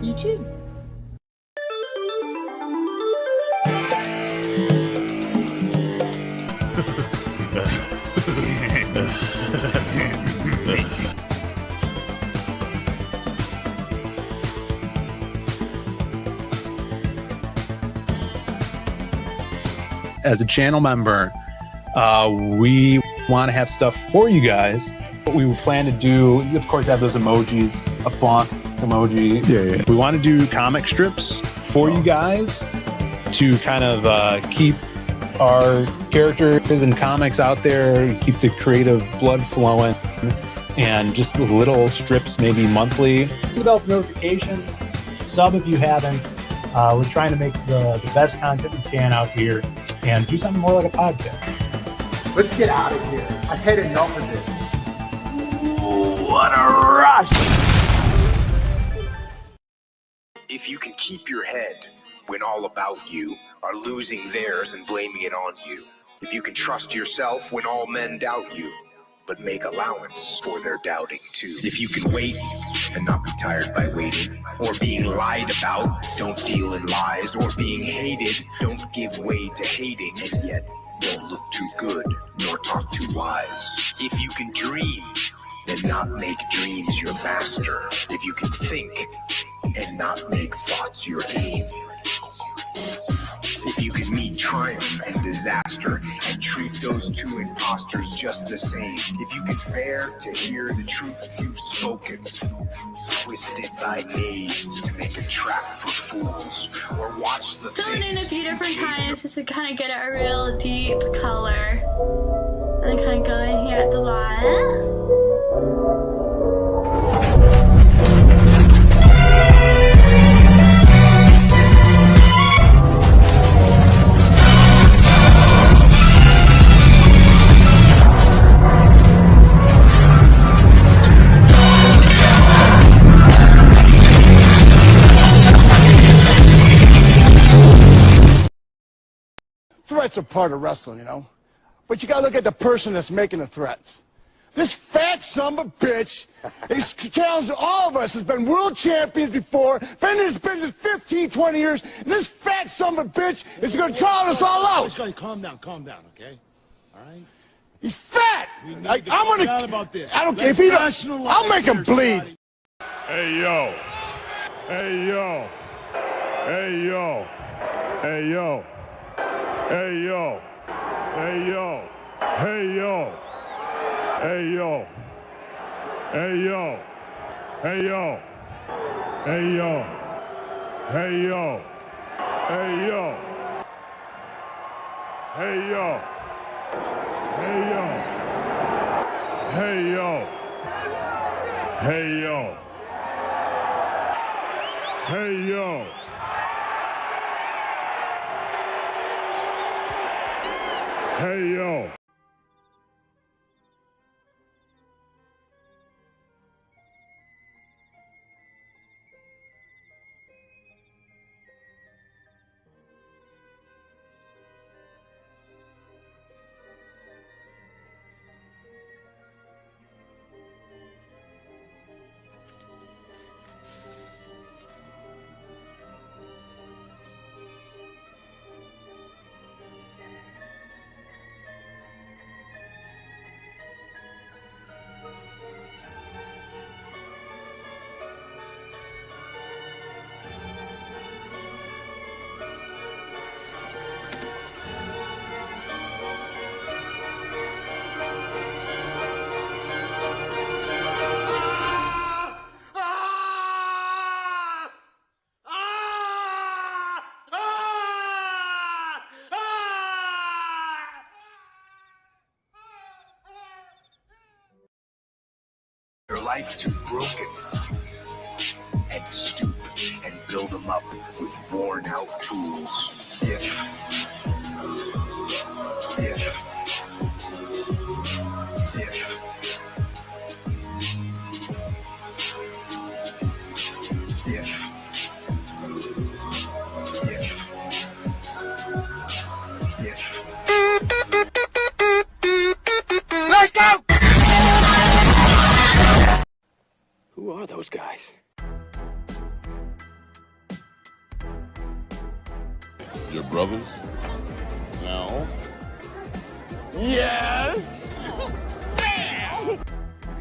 See you too. As a channel member, we want to have stuff for you guys. What we plan to do, of course, have those emojis, a Blanc emoji. Yeah. We want to do comic strips for you guys to kind of keep our characters and comics out there, keep the creative blood flowing, and just little strips, maybe monthly. Develop notifications, sub if you haven't. We're trying to make the best content we can out here and do something more like a podcast. Let's get out of here. I've had enough of this. What a rush! If you can keep your head when all about you are losing theirs and blaming it on you. If you can trust yourself when all men doubt you, but make allowance for their doubting too. If you can wait and not be tired by waiting, or being lied about, don't deal in lies, or being hated, don't give way to hating, and yet don't look too good nor talk too wise. If you can dream and not make dreams your master, if you can think and not make thoughts your aim, if you can meet triumph and disaster and treat those two imposters just the same, if you can bear to hear the truth you've spoken, twisted by knaves to make a trap for fools, or watch the Filling in a few different times just to kind of get a real deep color. And kind of go in here at the bottom. Threats are part of wrestling, you know? But you gotta look at the person that's making the threats. This fat son of a bitch is challenging all of us, has been world champions before, been in this business 15, 20 years, and this fat son of a bitch is gonna trial us all out. Calm down, okay? All right? He's fat! I'm gonna... about this. I don't care if he don't... I'll make him bleed. Hey yo. Hey yo. Hey yo. Hey yo. Hey yo. Hey yo. Hey yo. Hey yo. Hey yo. Hey yo. Hey yo. Hey yo. Hey yo. Hey yo. Hey yo. Hey yo. Hey yo. Hey yo. Hey yo. Your life too broken, and stoop and build them up with worn out tools. If Let's go! Who are those guys? Your brothers? No. Yes!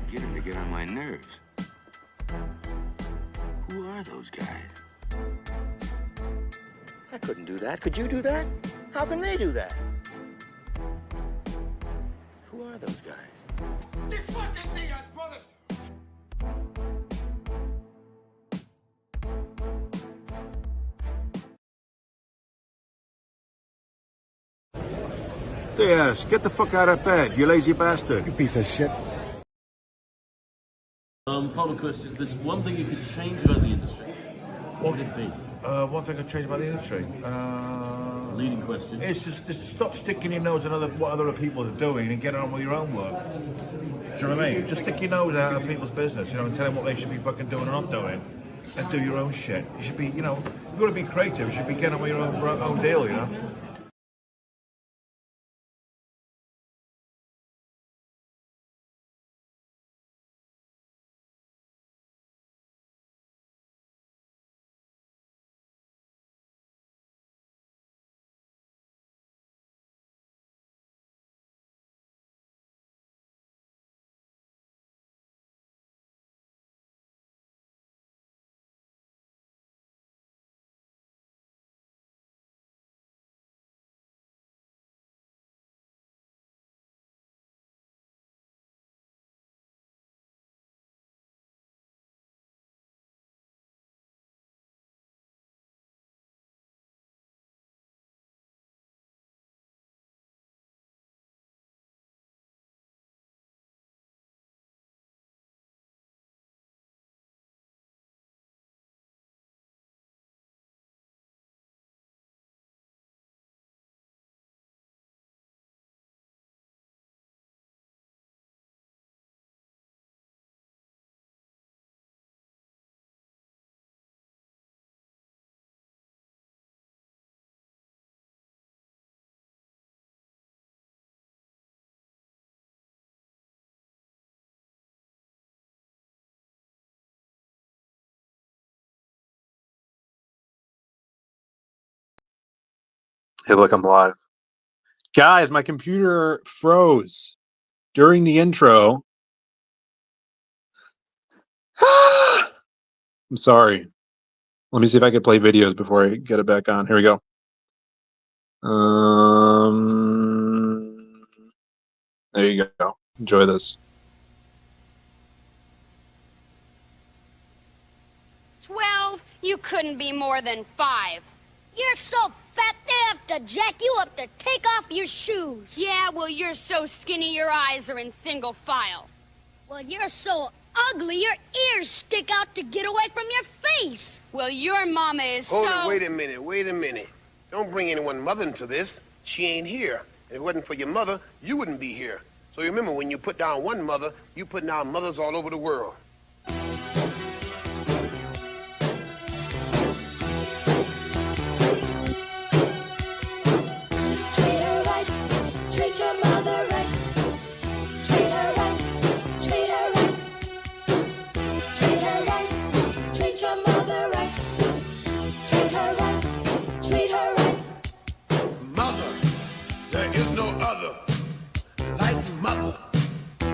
Beginning to get on my nerves. Who are those guys? I couldn't do that. Could you do that? How can they do that? Who are those guys? The fucking DIAZ brothers! DIAZ, get the fuck out of bed, you lazy bastard. You piece of shit. Final question. There's one thing you could change about the industry. What would it be? One thing I'd change about the industry. Leading question. It's just stop sticking your nose in what other people are doing and get on with your own work. Do you know what I mean? Just stick your nose out of people's business, you know, and tell them what they should be fucking doing and not doing. And do your own shit. You should be, you know, you've got to be creative. You should be getting on with your own deal, you know? Hey, look, I'm live. Guys, my computer froze during the intro. I'm sorry. Let me see if I can play videos before I get it back on. Here we go. There you go. Enjoy this. 12? You couldn't be more than 5. You're so fat they have to jack you up to take off your shoes. Yeah, well, you're so skinny your eyes are in single file. Well, you're so ugly your ears stick out to get away from your face. Well, your mama is Hold so... it, wait a minute. Don't bring anyone's mother into this. She ain't here. If it wasn't for your mother, you wouldn't be here. So remember, when you put down one mother, you put down mothers all over the world.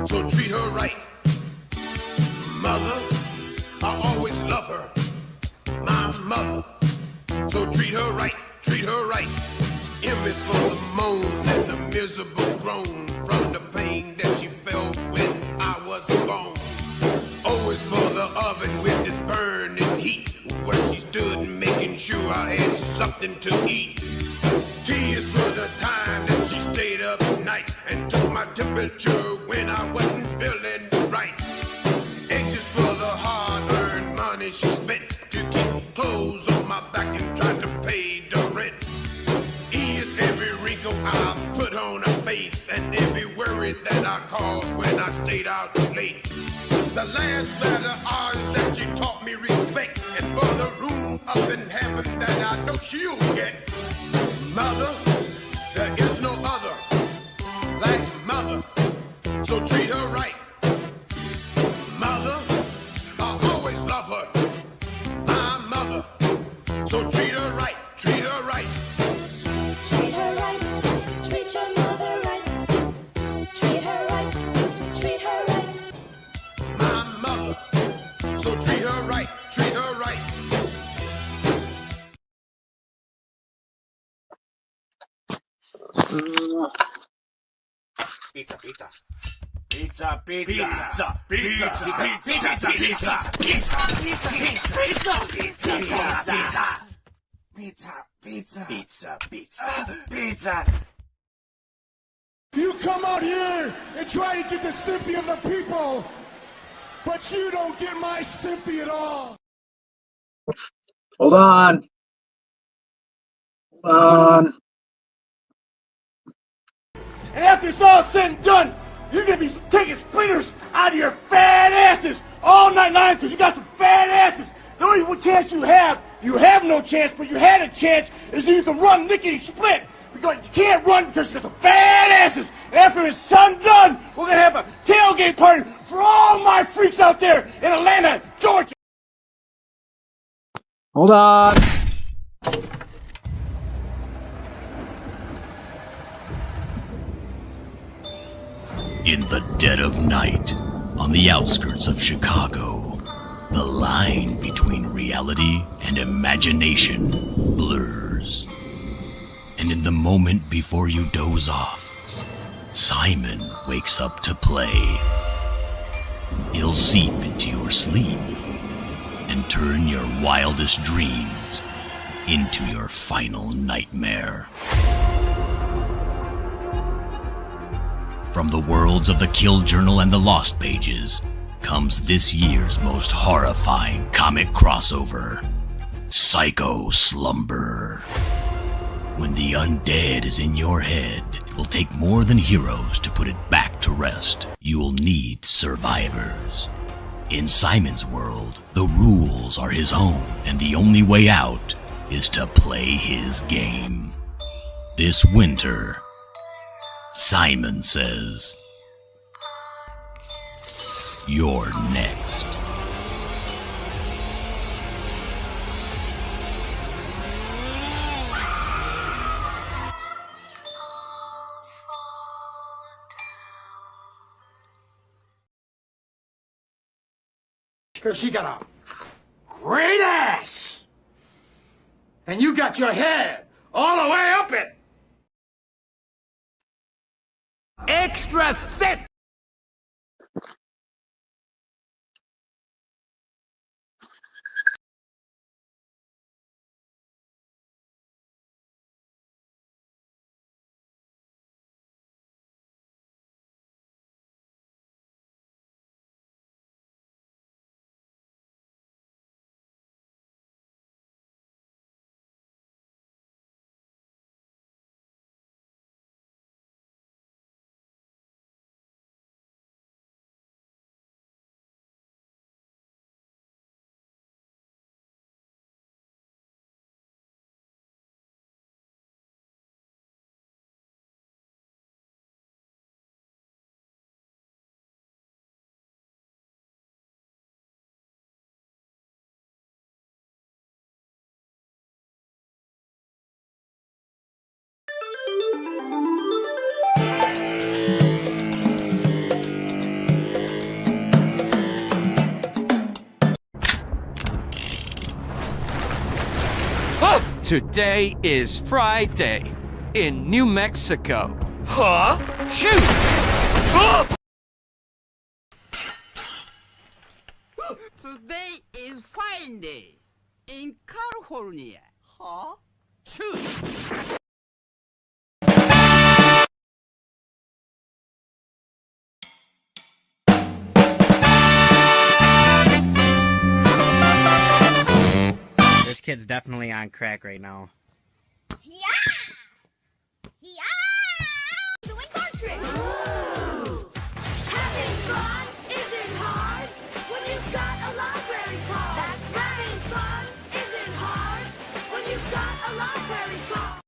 So treat her right. Mother, I always love her. My mother. So treat her right, treat her right. M is for the moan and the miserable groan from the pain that she felt when I was born. O is for the oven with this burning heat, where she stood making sure I had something to eat. T is for the time that she stayed up nights and took my temperature when I wasn't feeling right. H is for the hard-earned money she spent to keep clothes on my back and try to pay the rent. E is every wrinkle I put on her face and every worry that I caused when I stayed out late. The last letter R is that she taught me respect, and for the room up in heaven that I know she'll get. Mother, there is no other like mother, so treat her right. Mother, I always love her. My mother, so treat her right, treat her right. So treat her right, treat her right. Pizza, pizza. Pizza, pizza, pizza, pizza, pizza, pizza, pizza, pizza, pizza, pizza, pizza, pizza. You come out here and try to get the sympathy of the people, but you don't get my sympathy at all. Hold on. Hold on. And after it's all said and done, you're gonna be taking splinters out of your fat asses all night long because you got some fat asses. The only chance you have no chance, but you had a chance, is that you can run lickety split. Because you can't run because you got some fat asses. And after it's done, we're gonna have a tailgate party for all my freaks out there in Atlanta, Georgia. Hold on. In the dead of night, on the outskirts of Chicago, the line between reality and imagination blurs. And in the moment before you doze off, Simon wakes up to play. He'll seep into your sleep and turn your wildest dreams into your final nightmare. From the worlds of the Kill Journal and the Lost Pages comes this year's most horrifying comic crossover, Psycho Slumber. When the undead is in your head, it will take more than heroes to put it back to rest. You'll need survivors. In Simon's world, the rules are his own, and the only way out is to play his game. This winter, Simon says, "You're next." Because she got a great ass. And you got your head all the way up it. Extra thick. Today is Friday in New Mexico. Huh? Shoot! Today is Friday in California. Huh? Shoot! This kid's definitely on crack right now. Yeah! Doing card tricks! Having fun isn't hard when you've got a library card. That's right! Having fun isn't hard when you've got a library card.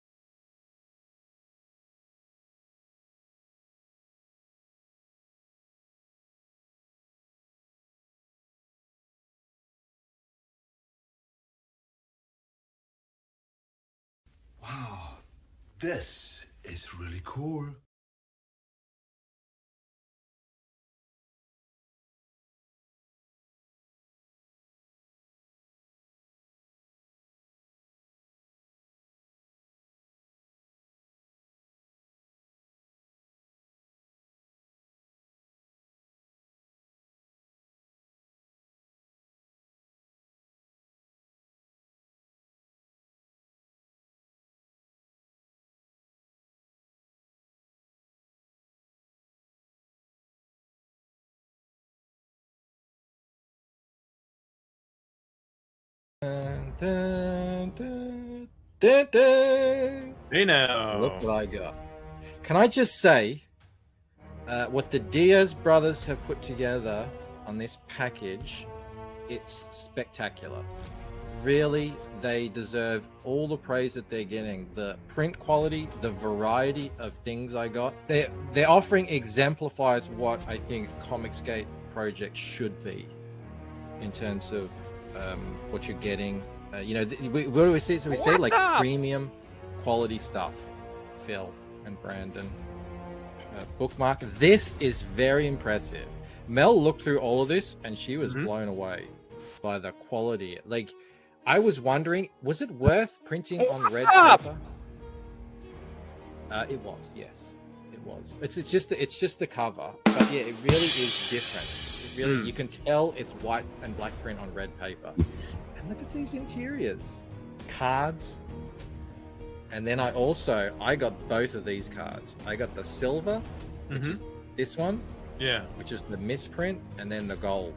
Wow, this is really cool. Hey now. Look what I got. Can I just say, what the Diaz brothers have put together on this package, it's spectacular. Really, they deserve all the praise that they're getting. The print quality, the variety of things I got, they're offering exemplifies what I think Comicsgate project should be in terms of what you're getting. You know, what do we say? So we say like premium quality stuff. Phil and Brandon. Bookmark. This is very impressive. Mel looked through all of this and she was blown away by the quality. Like, I was wondering, was it worth printing on red paper? It was, yes, it was. It's just the cover, but yeah, it really is different. It really, you can tell it's white and black print on red paper. And look at these interiors, cards. And then I got both of these cards. I got the silver, which is this one, which is the misprint, and then the gold.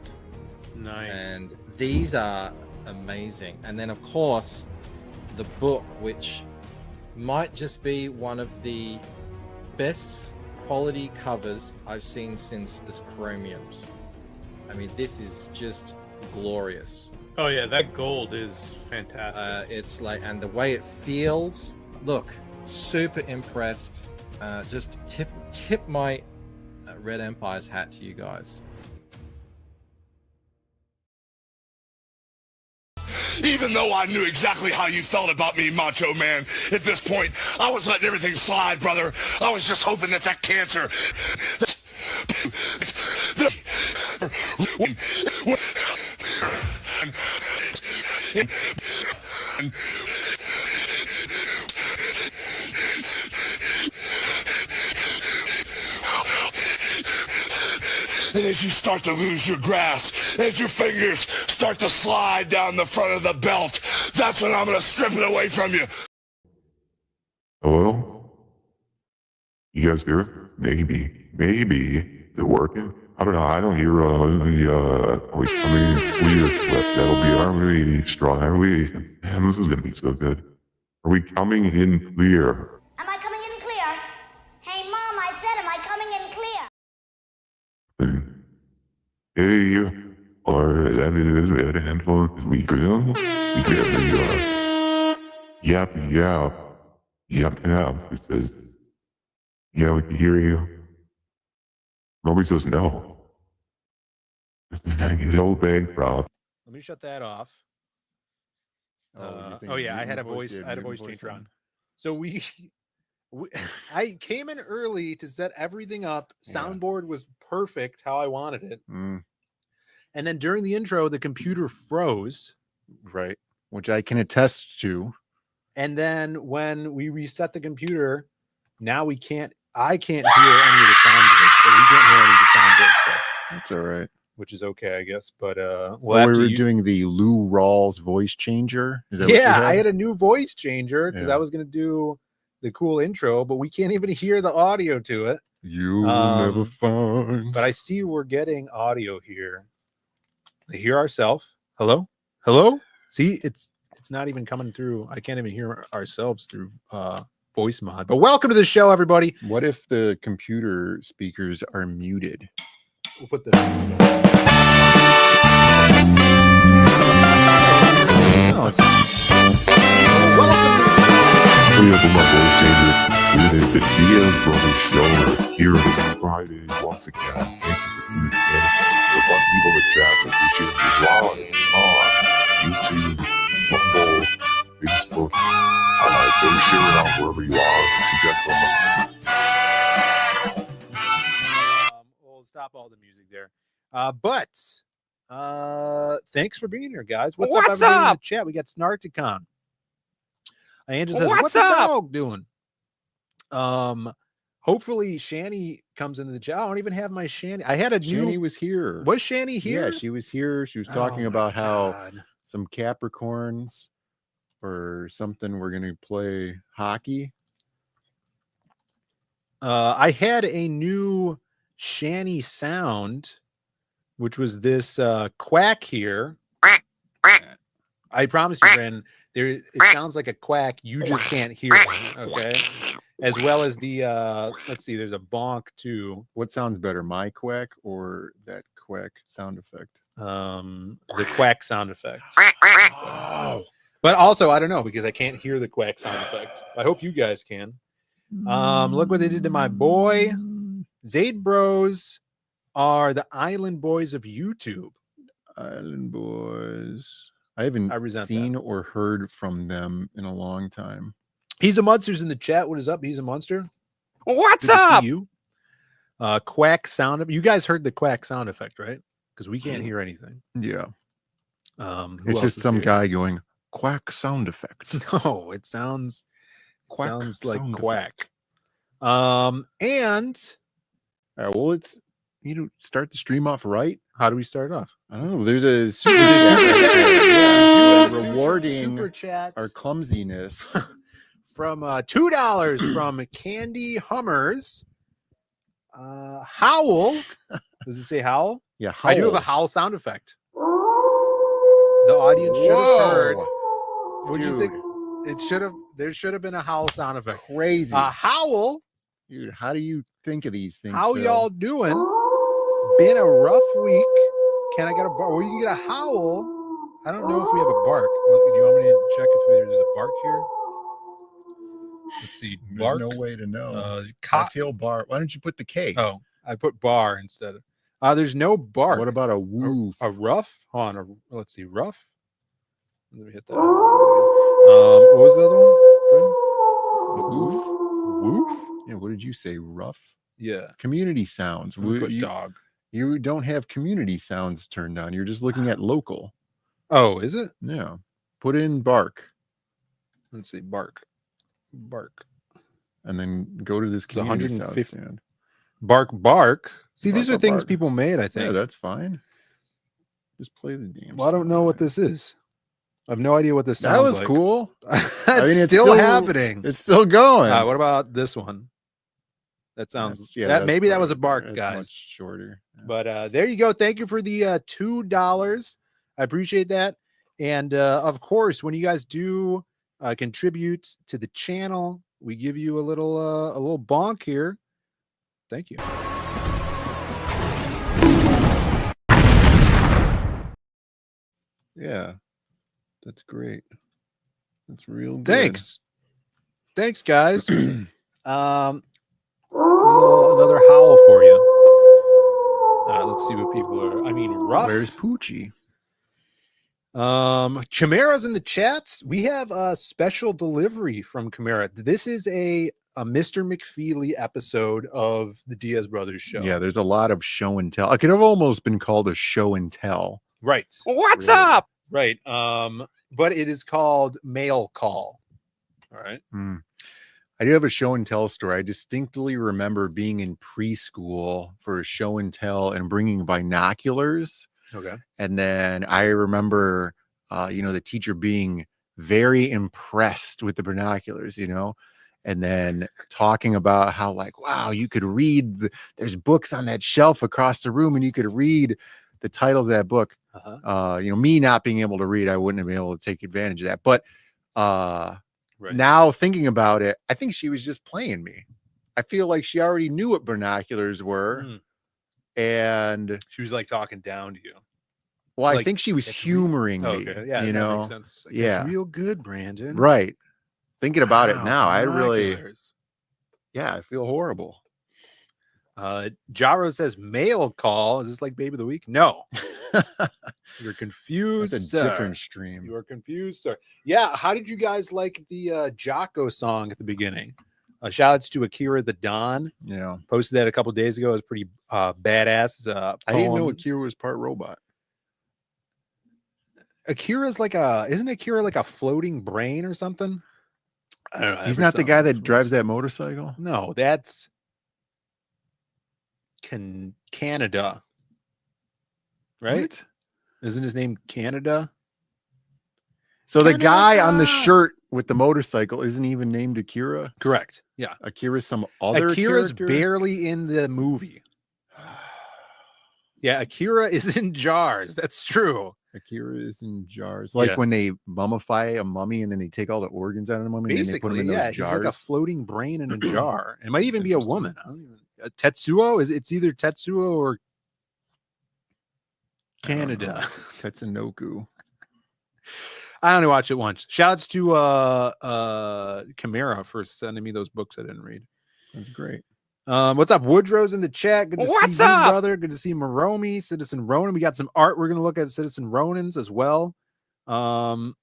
Nice. And these are amazing. And then of course the book, which might just be one of the best quality covers I've seen since this Chromiums. I mean, this is just glorious. Oh yeah, that gold is fantastic. It's like, and the way it feels, look, super impressed. Just tip my Red Empire's hat to you guys. Even though I knew exactly how you felt about me, Macho Man, at this point, I was letting everything slide, brother. I was just hoping that cancer... And as you start to lose your grasp, as your fingers start to slide down the front of the belt, that's when I'm going to strip it away from you. Hello? You guys hear it? Maybe they're working. I don't know. I don't hear we that'll be our really strong. Are we? Damn, this is gonna be so good. Are we coming in clear? Am I coming in clear? Hey, Mom, I said, am I coming in clear? Hey, or that is a handful. We go. We get the yep. It says, yeah, we can hear you. Nobody says no. No big problem. Let me shut that off. Oh yeah, I had a voice changer on. So I came in early to set everything up. Soundboard was perfect how I wanted it. And then during the intro, the computer froze. Right. Which I can attest to. And then when we reset the computer, now I can't hear any of the sound bits. So we can't hear any of the sound bits stuff. That's all right. Which is okay, I guess. But we were doing the Lou Rawls voice changer. Is that what you had? I had a new voice changer because I was going to do the cool intro, but we can't even hear the audio to it. You'll never find. But I see we're getting audio here. We hear ourselves. Hello? See, it's not even coming through. I can't even hear ourselves through voice mod. But welcome to the show, everybody. What if the computer speakers are muted? We'll put this. Welcome my voice changer. It is the DIAZ Brothers show. Here it is Friday once again. Thank you for tuning in. The fun people in the chat that we should be live on YouTube, Rumble, Facebook. Go share it out wherever you are. We'll stop all the music there. But thanks for being here, guys. What's up, everybody in the chat? We got Snarkticon. Angel says, what's the dog doing? Hopefully Shani comes into the chat. I don't even have my Shani. I had a new... Shani was here. Was Shani here? Yeah, she was here. She was talking about how some Capricorns or something were going to play hockey. I had a new Shani sound, which was this quack here. I promise you, Brandon. It sounds like a quack. You just can't hear it. Okay. As well as the let's see, there's a bonk too. What sounds better, my quack or that quack sound effect? The quack sound effect. But also, I don't know because I can't hear the quack sound effect. I hope you guys can. Look what they did to my boy. Zaid Bros are the island boys of YouTube. Island boys. I haven't seen or heard from them in a long time. He's a Munster's in the chat. What is up? He's a Munster. What's Good to up? see you. Quack sound. You guys heard the quack sound effect, right? Because we can't hear anything. Yeah. Who It's else just is some here? guy going quack sound effect. No, it sounds Quack like sound quack. And well, it's start the stream off right. How do we start off? I don't know. There's a super chat rewarding super chat our clumsiness from $2 from Candy Hummers. Howl. Does it say howl? Yeah, I do have a howl sound effect. The audience should have heard. What do you think? There should have been a howl sound effect. Crazy. Howl. Dude, how do you think of these things? How Phil? y'all doing? Been a rough week. Can I get a bark? Well, you can get a howl. I don't know if we have a bark. Do you want me to check if there's a bark here? Let's see. Bark. There's no way to know. Cocktail Cocktail bar. Why don't you put the K? Oh, I put bar instead of. There's no bark. What about a woo? A rough? Hold on. Let's see. Rough. Let me hit that. What was the other one? Woof. Woof. Yeah. What did you say? Rough. Yeah. Community sounds. Dog. You don't have community sounds turned on. You're just looking at local. Oh, is it? Yeah. Put in bark. Let's see. Bark. And then go to this community sound 150. stand. Bark. See, Bark, these are bark, things bark. people made, I think. Yeah, that's fine. Just play the damn. Well, I don't know what this is. I have no idea what this sounds That was like. cool. It's still happening. It's still going. What about this one? That sounds. That's Maybe that was a probably- bark, that's guys. much shorter. But there you go. Thank you for the $2. I appreciate that. And of course, when you guys do contribute to the channel, we give you a little bonk here. Thank you. Yeah, that's great. That's real good. Thanks, guys. Another howl for you. Let's see what people are. I mean, rough. Where's Poochie? Chimera's in the chats. We have a special delivery from Chimera. This is a Mr. McFeely episode of the Diaz Brothers show. Yeah, there's a lot of show and tell. It could have almost been called a show and tell. Right. What's up? Right. But it is called Mail Call. All right. I do have a show and tell story. I distinctly remember being in preschool for a show and tell and bringing binoculars. Okay. And then I remember, the teacher being very impressed with the binoculars, and then talking about how wow, you could read, there's books on that shelf across the room and you could read the titles of that book. Me not being able to read, I wouldn't have been able to take advantage of that. But now thinking about it, I think she was just playing me. I feel like she already knew what binoculars were. And she was like talking down to you. Well, I think she was humoring me. Okay. Yeah, that makes sense. Like, yeah, it's real good, Brandon. Right. Thinking about it now, I really, binoculars. I feel horrible. Jaro says mail call. Is this like Baby of the Week? No. You're confused. That's a different stream. You are confused, sir. Yeah. How did you guys like the Jocko song at the beginning? Shout outs to Akira the Don. Yeah. Posted that a couple days ago. It was pretty badass. I didn't know Akira was part robot. Akira's isn't Akira like a floating brain or something? I don't know. He's not the guy that drives that motorcycle? No, that's Canada. Right? What? Isn't his name Canada? So the guy on the shirt with the motorcycle isn't even named Akira? Correct. Yeah. Akira's some other Akira's character? barely in the movie. Yeah, Akira is in jars. That's true. Akira is in jars. Like when they mummify a mummy and then they take all the organs out of the mummy and then they put them in those he's jars. like a floating brain in a jar. It might even be a woman. I don't even, Tetsuo? It's either Tetsuo or Canada. Tetsunoku. I only watched it once. Shouts to Chimera for sending me those books I didn't read. That's great. What's up? Woodrow's in the chat. Good to What's see you, up? brother. Good to see Maromi, Citizen Ronan. We got some art. We're gonna look at Citizen Ronan's as well. Lord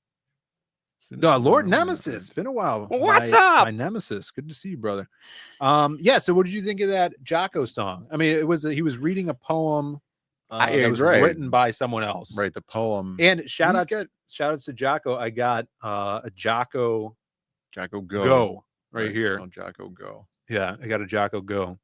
Nemesis. Been a while. What's up? My nemesis. Good to see you, brother. Yeah. So, what did you think of that Jocko song? I mean, he was reading a poem. That was written by someone else. Right. The poem. And shout outs to Jocko. I got a Jocko Go right here. Jocko Go. Yeah, I got a Jocko Go.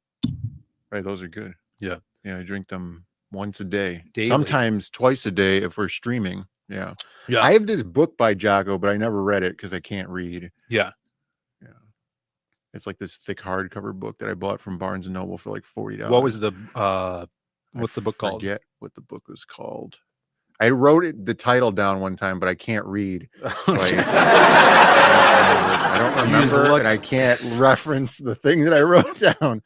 Right, those are good. Yeah. Yeah, I drink them once a day. Daily. Sometimes twice a day if we're streaming. Yeah. Yeah. I have this book by Jocko, but I never read it because I can't read. Yeah. Yeah. It's like this thick hardcover book that I bought from Barnes and Noble for like $40. What was the what's the book called? I forget what the book was called. I wrote the title down one time, but I can't read. So I don't remember, and I can't reference the thing that I wrote down.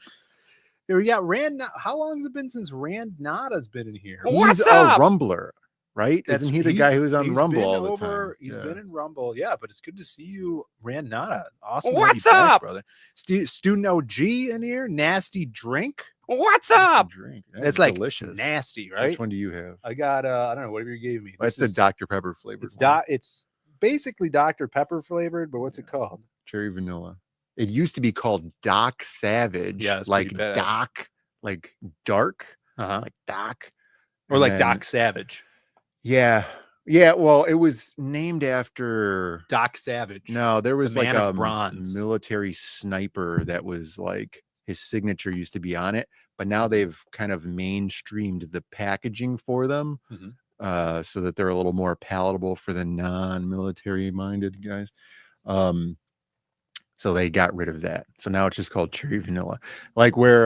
Here we got Rand. How long has it been since Rand Nada's been in here? He's a Rumbler, right? Isn't he the guy who's on Rumble all the time? He's been in Rumble, yeah. But it's good to see you, Rand Nada. Awesome. What's up, brother? Student OG in here. Nasty drink. What's up? Drink. It's like delicious. Nasty, right? Which one do you have? I got I don't know, whatever you gave me. That's the Dr. Pepper flavored. It's basically Dr. Pepper flavored, but what's it called? Cherry vanilla. It used to be called Doc Savage. Yeah, it's like pretty badass. Doc, like dark, like Doc, or like Doc Savage. Yeah, yeah. Well, it was named after Doc Savage. No, there was The like Man a of Bronze. military sniper that was like his signature used to be on it, but now they've kind of mainstreamed the packaging for them, so that they're a little more palatable for the non-military minded guys. So they got rid of that. So now it's just called cherry vanilla, like where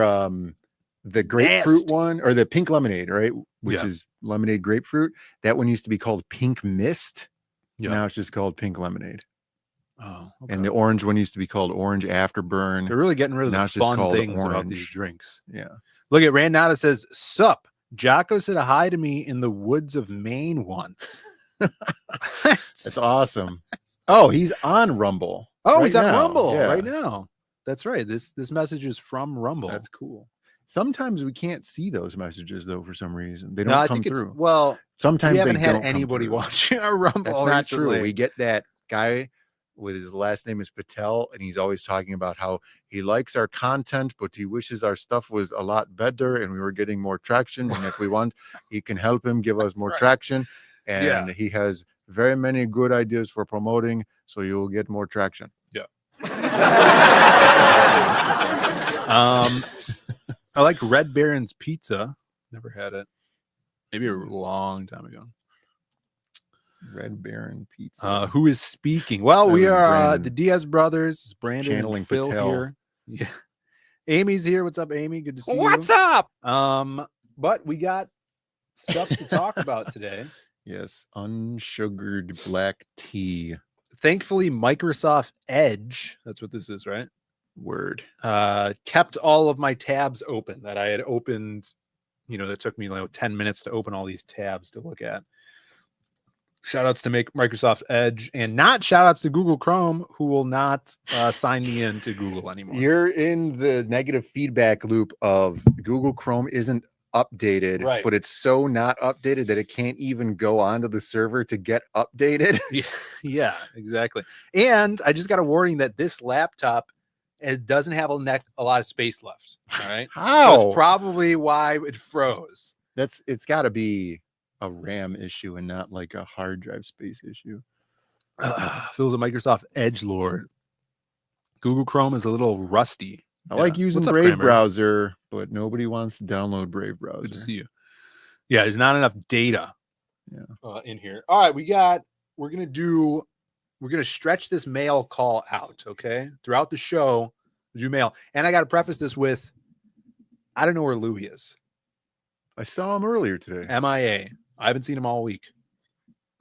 the grapefruit one or the pink lemonade, right? Which is lemonade grapefruit. That one used to be called pink mist. Yeah. Now it's just called pink lemonade. Oh, okay. And the orange one used to be called orange afterburn. They're really getting rid of Now the it's just fun called things about orange. these drinks. Yeah. Look at Rand Nada says, "Sup, Jocko said hi to me in the woods of Maine once." That's awesome. Oh, he's on Rumble. Oh, right he's on now. Rumble Yeah. right now. That's right. This message is from Rumble. That's cool. Sometimes we can't see those messages though for some reason. They No, don't I come think through. well, Sometimes we haven't they had don't come anybody through. watching our Rumble. That's not recently. true. We get that guy with his last name is Patel, and he's always talking about how he likes our content, but he wishes our stuff was a lot better and we were getting more traction. And if we want, he can help him give us more traction. And he has very many good ideas for promoting, so you'll get more traction. Yeah. I like Red Baron's pizza. Never had it. Maybe a long time ago. Red Baron pizza. Who is speaking? Well, That we was are Brandon. the Diaz brothers. Brandon Channeling and Phil Patel. here. Yeah. Amy's here. What's up, Amy? Good to see you. What's up? But we got stuff to talk about today. Yes, unsugared black tea. Thankfully, Microsoft Edge, that's what this is, right? Word. Kept all of my tabs open that I had opened. That took me like 10 minutes to open all these tabs to look at. Shout outs to make Microsoft Edge, and not shout outs to Google Chrome, who will not sign me into Google anymore. You're in the negative feedback loop of Google Chrome isn't updated, Right. but it's so not updated that it can't even go onto the server to get updated. Yeah, exactly. And I just got a warning that this laptop doesn't have a lot of space left. All right. How? So it's probably why it froze. It's got to be a RAM issue and not like a hard drive space issue. Phil's a Microsoft Edge lord. Google Chrome is a little rusty. I like using What's up, Brave Kramer? browser, but nobody wants to download Brave browser. Good to see you. Yeah, there's not enough data in here. All right, we're gonna stretch this mail call out, okay? Throughout the show, we'll do mail. And I gotta preface this with I don't know where Louis is. I saw him earlier today. MIA. I haven't seen him all week.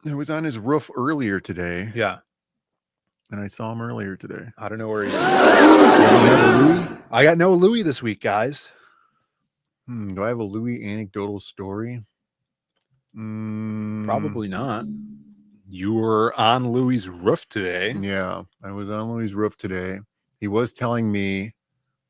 I was on his roof earlier today. Yeah. And I saw him earlier today. I don't know where he is. I got no Louis this week, guys. Do I have a Louis anecdotal story? Probably not. You were on Louis's roof today. Yeah, I was on Louis's roof today. He was telling me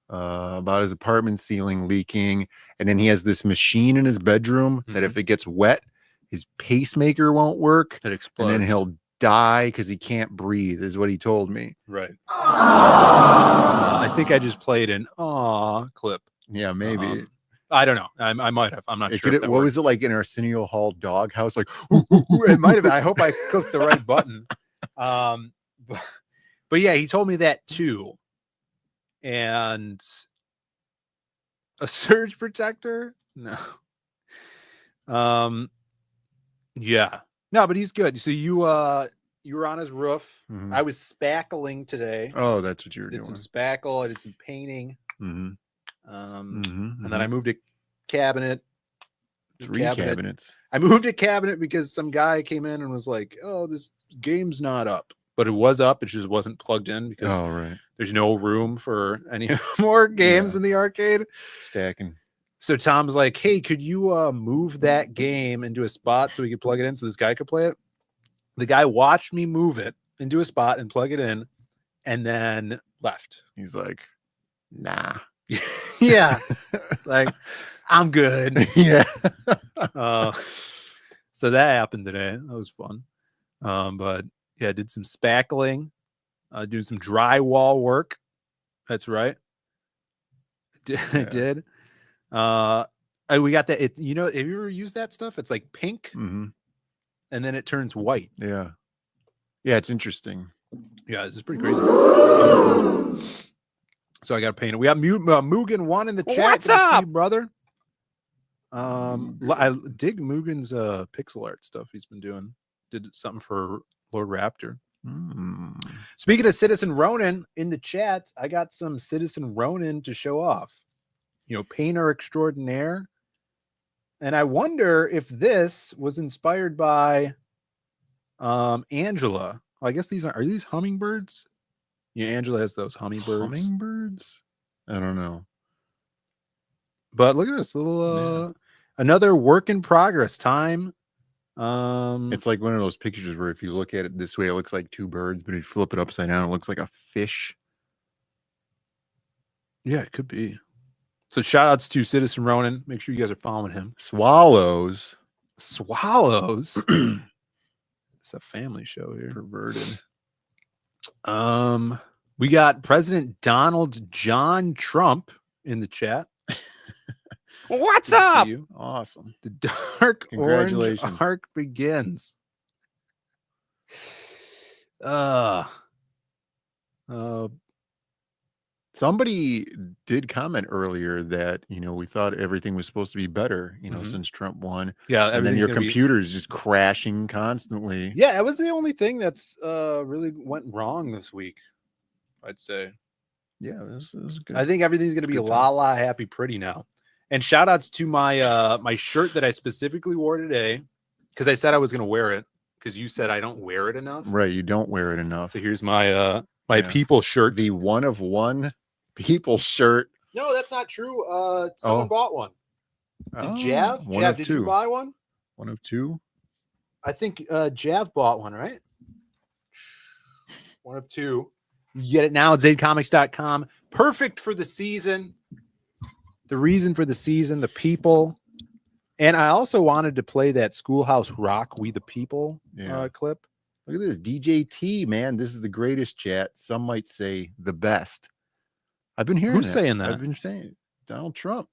about his apartment ceiling leaking, and then he has this machine in his bedroom that if it gets wet, his pacemaker won't work. It explodes. And then he'll die because he can't breathe, is what he told me. Right. I think I just played an clip. Yeah, maybe. I don't know. I might have. I'm not sure. What was it like in Arsenio Hall doghouse? Like, it might have been. I hope I clicked the right button. But yeah, he told me that too. And a surge protector? No. Yeah. No, but he's good. So you were on his roof. I was spackling today. Oh, that's what you were doing. doing. Some spackle. I did some painting. Mhm. And then I moved a cabinet. 3 cabinets. I moved a cabinet because some guy came in and was like, "Oh, this game's not up," but it was up. It just wasn't plugged in because there's no room for any more games in the arcade. Stacking. So Tom's like, "Hey, could you move that game into a spot so we could plug it in so this guy could play it?" The guy watched me move it into a spot and plug it in, and then left. He's like, "Nah." Yeah. It's like, I'm good. Yeah. So that happened today. That was fun. But yeah, I did some spackling, doing some drywall work. That's right. I did. We got that. Have you ever used that stuff? It's like pink and then it turns white. Yeah. Yeah, it's interesting. Yeah, it's pretty crazy. So I got to paint it. We got Mugen 1 in the chat. What's up, brother? I dig Mugen's pixel art stuff he's been doing. Did something for Lord Raptor. Speaking of Citizen Ronin in the chat, I got some Citizen Ronin to show off. Painter extraordinaire. And I wonder if this was inspired by Angela. Well, I guess these are these hummingbirds? Yeah, Angela has those hummingbirds. Hummingbirds? I don't know. But look at this little another work in progress time. It's like one of those pictures where if you look at it this way, it looks like 2 birds, but if you flip it upside down, it looks like a fish. Yeah, it could be. So shout outs to Citizen Ronin. Make sure you guys are following him. Swallows. It's a family show here. Perverted. We got President Donald John Trump in the chat. What's up? Awesome. The dark orange Congratulations. arc begins. Somebody did comment earlier that we thought everything was supposed to be better since Trump won. Yeah, and then your computer is just crashing constantly. Yeah, that was the only thing that's really went wrong this week, I'd say. Yeah, it was good. I think everything's gonna be la happy pretty now. And shout outs to my my shirt that I specifically wore today because I said I was gonna wear it because you said I don't wear it enough. Right, you don't wear it enough. So here's my my people shirt. The one of one people shirt. No, that's not true. Someone bought one. Did Jav? One Jav, of did two. you buy one? One of 2. I think Jav bought one, right? One of 2. You get it now at ZadeComics.com. Perfect for the season. The reason for the season, the people. And I also wanted to play that Schoolhouse Rock, We the People clip. Look at this. DJT, man. This is the greatest chat. Some might say the best. I've been hearing Who's saying that? I've been saying Donald Trump,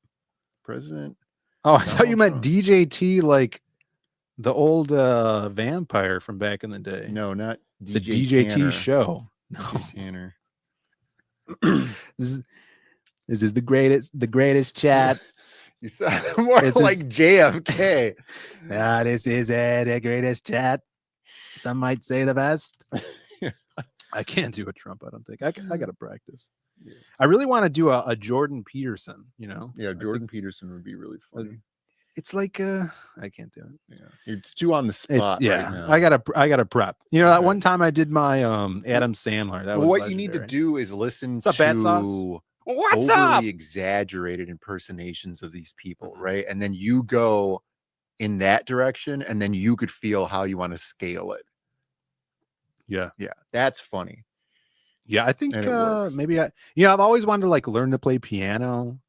president. Oh, I thought you meant DJT like the old vampire from back in the day. No, not the DJ DJT Tanner. show. No. DJ Tanner. This is the greatest chat. You sound more like JFK. This is the greatest chat. Some might say the best. I can't do a Trump. I don't think I got to practice. I really want to do a Jordan Peterson. Yeah, Jordan Peterson would be really funny. it's like I can't do it. Yeah, it's too on the spot. Yeah, right now. I gotta prep. You know, that one time I did my Adam Sandler. That Well, was what you need to legendary. do is listen What's up, Bat Sauce? to What's overly up? exaggerated impersonations of these people, right? And then you go in that direction, and then you could feel how you want to scale it. Yeah, that's funny. Yeah, I think And it works. maybe I've always wanted to like learn to play piano,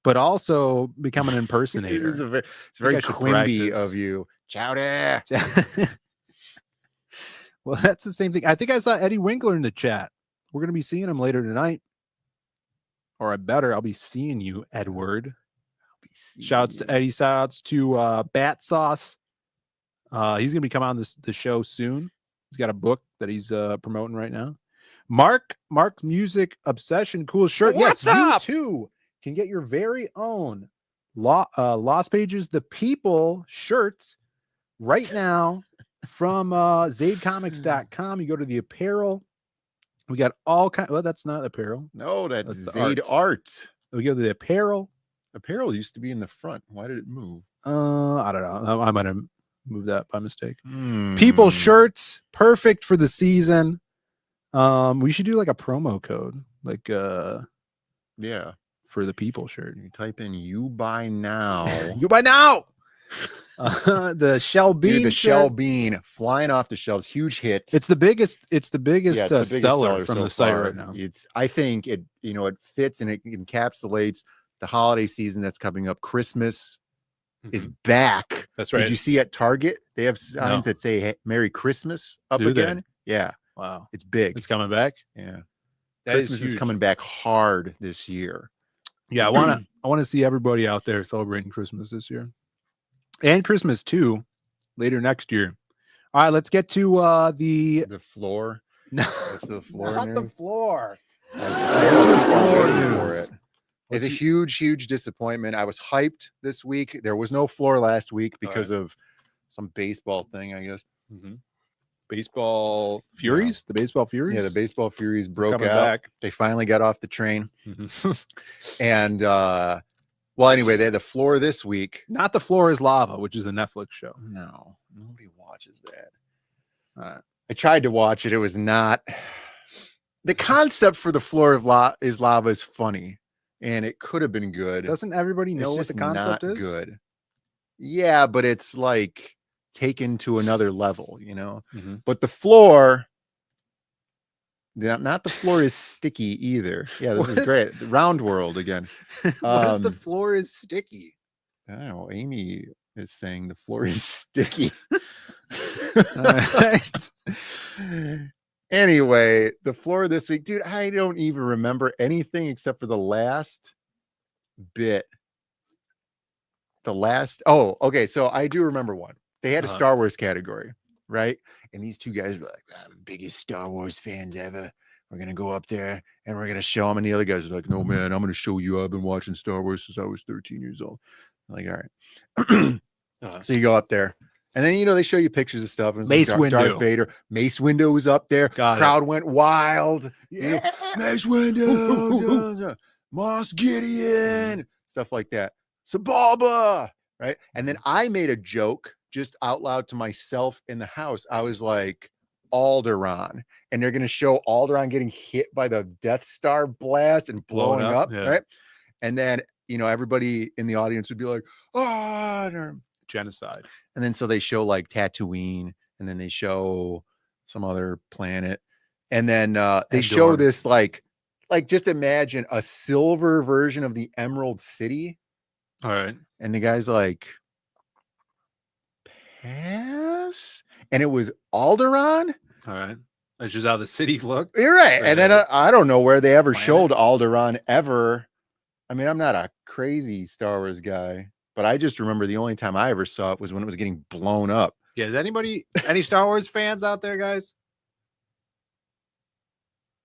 but also become an impersonator. It's very Quimby of you. Chowder. Well, that's the same thing. I think I saw Eddie Winkler in the chat. We're gonna be seeing him later tonight. Or I'll be seeing you, Edward. Shouts to Eddie, shouts to Bat Sauce. He's gonna be coming on the show soon. He's got a book that he's promoting right now. Mark's Music Obsession, cool shirt. What's yes, up? You too can get your very own Lost Pages The People shirts right now from zadecomics.com. You go to the apparel. We got all kind. Well, that's not apparel. No, that's the Zade Art. We go to the apparel. Apparel used to be in the front. Why did it move? I don't know. I might have moved that by mistake. People shirts, perfect for the season. We should do like a promo code, like yeah, for the people shirt. You type in "you buy now." You buy now. The Shell Bean, Dude, the shirt. Shell Bean flying off the shelves, huge hit. It's the biggest. It's the biggest, Yeah, it's the biggest seller seller from so the site far. right now. I think it fits and it encapsulates the holiday season that's coming up. Christmas is back. That's right. Did you see at Target they have signs that say hey, "Merry Christmas" up Do they? again? Yeah. Wow, it's big. It's coming back. Yeah, That is Christmas is huge. coming back hard this year. Yeah, I want to see everybody out there celebrating Christmas this year, and Christmas too, later next year. All right, let's get to the floor. No, the floor. not the floor. For it. It's a huge disappointment. I was hyped this week. There was no floor last week because of some baseball thing, I guess. Baseball Furies, the Baseball Furies. Yeah, the Baseball Furies broke out. coming back. They finally got off the train. And well, anyway, they had the floor this week. Not The Floor is Lava, which is a Netflix show. No, nobody watches that. I tried to watch it. It was not. The concept for The Floor is Lava is funny, and it could have been good. Doesn't everybody know what the concept is? Good. Yeah, but it's like taken to another level, you know. But the floor, not the floor is sticky either. Yeah, this is great. The Round World again. What is The Floor is Sticky? I don't know. Amy is saying the floor is sticky. Right. Anyway, the floor this week, dude, I don't even remember anything except for the last bit. Oh, okay. So I do remember one. They had a Star Wars category, right? And these two guys were like, biggest Star Wars fans ever. We're going to go up there and we're going to show them. And the other guys are like, no, man, I'm going to show you. I've been watching Star Wars since I was 13 years old. I'm like, all right. So you go up there. And then, they show you pictures of stuff. And it's Mace like Darth Windu. Vader. Mace Windu was up there. Crowd went wild. Yeah. Mace Windu. Moss Gideon. Stuff like that. Sababa. Right. And then I made a joke just out loud to myself in the house. I was like, Alderaan. And they're going to show Alderaan getting hit by the Death Star blast and blowing up. Yeah. Right. And then, everybody in the audience would be like, genocide. And then so they show like Tatooine, and then they show some other planet. And then they show this like just imagine a silver version of the Emerald City. All right. And the guy's like, pass? And it was Alderaan? All right. That's just how the city looked. You're right. And then I don't know where they ever showed Alderaan ever. I mean, I'm not a crazy Star Wars guy, but I just remember the only time I ever saw it was when it was getting blown up. Yeah. Is any Star Wars fans out there, guys?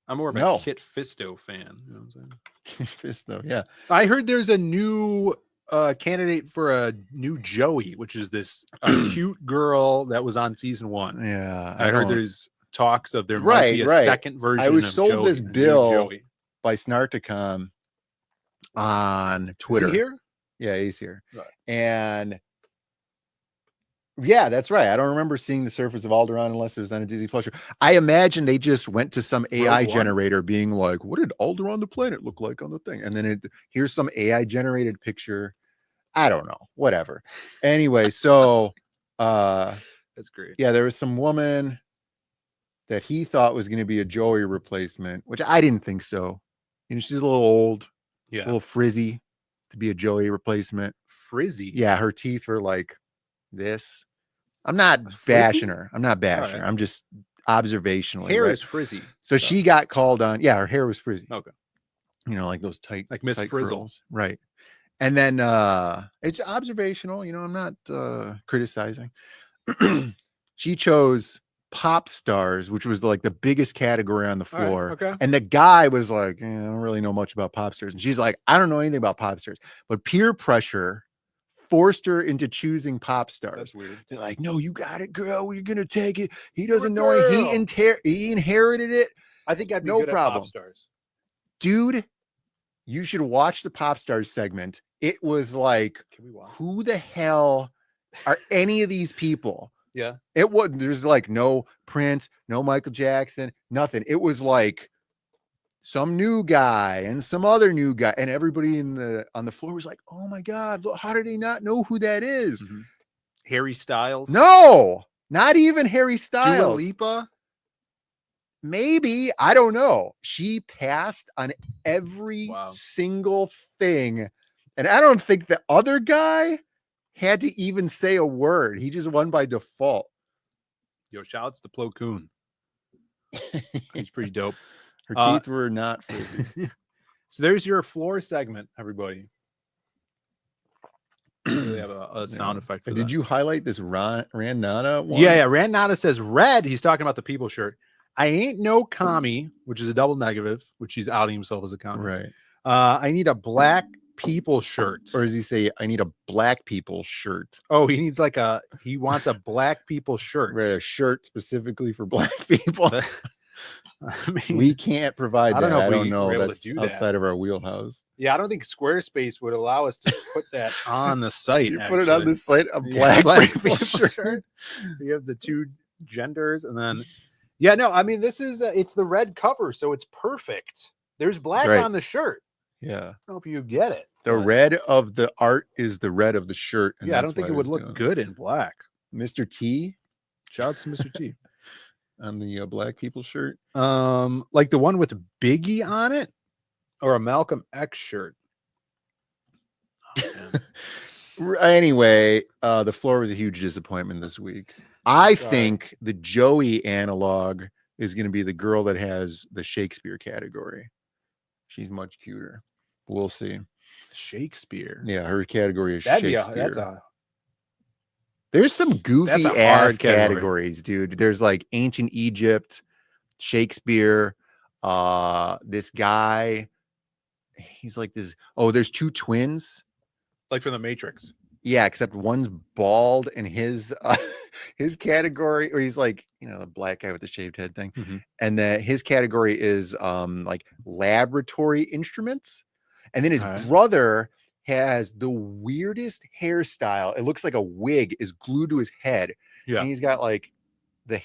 I'm more of a Kit Fisto fan. You know what I'm saying? Fisto, yeah. I heard there's a new candidate for a new Joey, which is this cute girl that was on season 1. Yeah. I heard there's talks of there might be a second version. I was of sold Joey, this the new bill Joey. by Snarticon on Twitter. Is he here? Yeah, he's here. Right. And yeah, that's right. I don't remember seeing the surface of Alderaan unless it was on a Disney Plus show. I imagine they just went to some AI generator being like, what did Alderaan the planet look like on the thing? And then here's some AI generated picture. I don't know, whatever. Anyway, so that's great. Yeah, there was some woman that he thought was going to be a Joey replacement, which I didn't think so. You know, she's a little old, a little frizzy to be a Joey replacement. Frizzy? Yeah, her teeth were like this. I'm not bashing her. I'm not bashing her. I'm just observationally. Hair right? is frizzy. So she got called on. Yeah, her hair was frizzy. Okay. You know, like those tight, like Miss tight Frizzle. curls. Right. And then it's observational. You know, I'm not criticizing. She chose pop stars, which was like the biggest category on the floor. Right, okay. And the guy was like, I don't really know much about pop stars. And she's like, I don't know anything about pop stars, but peer pressure forced her into choosing pop stars. That's weird. They're like, no, you got it, girl. You're gonna take it. He doesn't know it. He inherited it. I think I'd be no good problem. at pop stars. Dude, you should watch the pop stars segment. It was like, can we watch? Who the hell are any of these people? Yeah. It wasn't, there's like no Prince, no Michael Jackson, nothing. It was like some new guy and some other new guy, and everybody on the floor was like, oh my God, look, how did they not know who that is? Mm-hmm. Harry Styles? No, not even Harry Styles. Dua Lipa? Maybe, I don't know. She passed on every single thing. And I don't think the other guy had to even say a word. He just won by default. Yo, shouts to Plo Koon. He's pretty dope. Her teeth were not frizzy. So there's your floor segment, everybody. We have a sound effect. Did you highlight this Rand Nana one? Yeah. Rand Nana says red. He's talking about the people shirt. I ain't no commie, which is a double negative, which he's outing himself as a commie. Right. I need a black people shirt. Or does he say, I need a black people shirt? Oh, he wants a black people shirt. Right, a shirt specifically for black people. I mean, we can't provide that. I don't know. We're able That's to do that. outside of our wheelhouse. Yeah, I don't think Squarespace would allow us to put that on the site. You put it on the site, a black people shirt. You have the two genders, and then I mean, this is it's the red cover, so it's perfect. There's black on the shirt. Yeah, I don't know if you get it. The red of the art is the red of the shirt. I don't think it would look good in black. Mr. T, shout out to Mr. T on the black people shirt. Like the one with Biggie on it, or a Malcolm X shirt. Oh, anyway, the floor was a huge disappointment this week. I think the Joey analog is going to be the girl that has the Shakespeare category. She's much cuter. We'll see. Shakespeare. Yeah, her category is Shakespeare. There's some goofy ass categories, dude. There's like ancient Egypt, Shakespeare, this guy. He's like this. Oh, there's two twins. Like from the Matrix. Yeah, except one's bald, and his category, or he's like, the black guy with the shaved head thing. Mm-hmm. And his category is like laboratory instruments. And then his brother has the weirdest hairstyle. It looks like a wig is glued to his head. Yeah. And he's got like the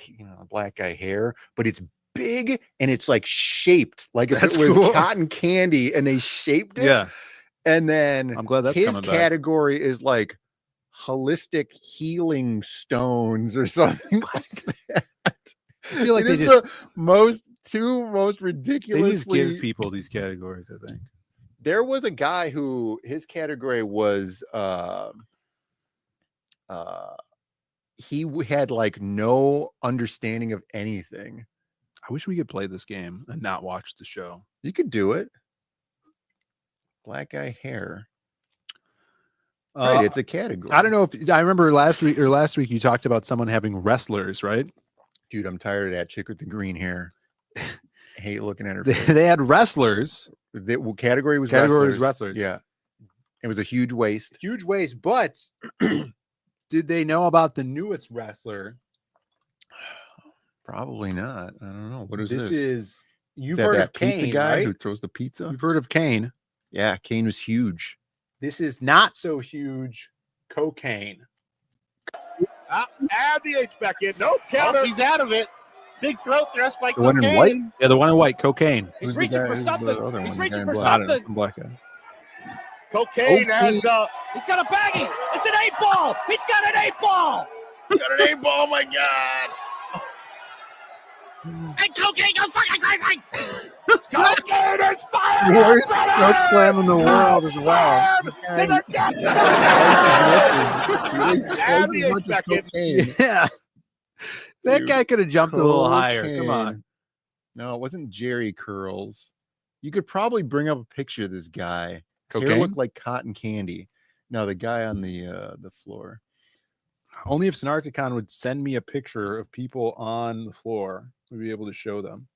black guy hair, but it's big and it's like shaped like if it was cotton candy and they shaped it. Yeah. And then I'm glad that's his category is like holistic healing stones or something like that. I feel like it they is just the two most they ridiculous. just give people these categories, I think. There was a guy who his category was he had like no understanding of anything. I wish we could play this game and not watch the show. You could do it. Black guy hair. Right, it's a category. I don't know if I remember last week you talked about someone having wrestlers, right? Dude, I'm tired of that chick with the green hair. I hate looking at her. They had wrestlers. The category was wrestlers. Yeah. It was a huge waist. Huge waist, but did they know about the newest wrestler? Probably not. I don't know. What is this? Is you've heard of pizza Kane, guy right? who throws the pizza? You've heard of Kane. Yeah, Kane was huge. This is not so huge. cocaine. Add the H back in. Nope, counter. He's out of it. Big throat thrust by The one in Cocaine. white? Yeah, the one in white, cocaine. He's reaching for something. He's reaching for I don't know, something. some black guy. Cocaine has he's got a baggie. It's an 8-ball. He's got an 8-ball. Got an 8-ball. Oh my God. And Cocaine goes fucking crazy. Cocaine is fired. Worst stroke slam in the world as well. To the depths. Twice as much as cocaine. Yeah. That Dude, guy could have jumped a little higher. Come on. cocaine. No, it wasn't Jerry curls. You could probably bring up a picture of this guy. Hair Cocaine? looked like cotton candy. No, the guy on the floor. Only if Snarkicon would send me a picture of people on the floor, we'd be able to show them.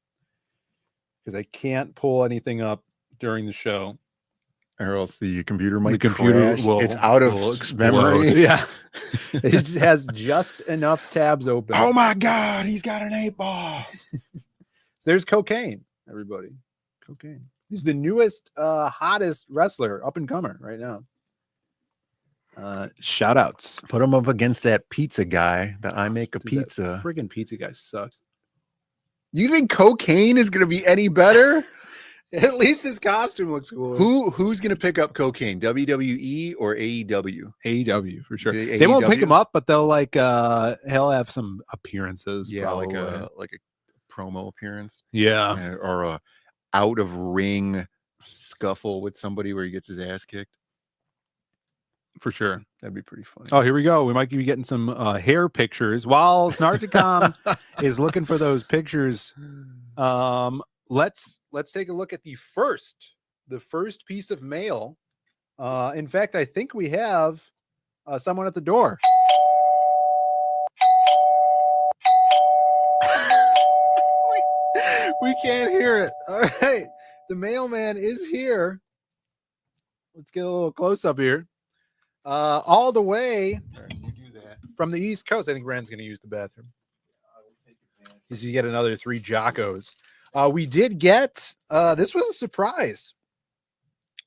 Because I can't pull anything up during the show. Or else the computer might The computer crash. will It's out of will explode. memory. Yeah. It has just enough tabs open. Oh my God, he's got an 8-ball. There's cocaine, everybody. Cocaine. He's the newest, hottest wrestler, up and comer right now. Shout outs. Put him up against that pizza guy that I make a pizza. Friggin' pizza guy sucks. You think cocaine is going to be any better? At least his costume looks cool. Who's going to pick up cocaine? WWE or AEW? AEW for sure. The They won't pick AEW? him up, but they'll he'll have some appearances. Yeah, probably. like a promo appearance. Yeah. Or a out of ring scuffle with somebody where he gets his ass kicked. For sure. That'd be pretty funny. Oh, here we go. We might be getting some hair pictures while Snarkicom is looking for those pictures. Let's take a look at the first piece of mail. In fact, I think we have someone at the door. We can't hear it. All right. The mailman is here. Let's get a little close up here. All the way from the East Coast. I think Rand's going to use the bathroom. Is you get another 3 Jockos. We did get this was a surprise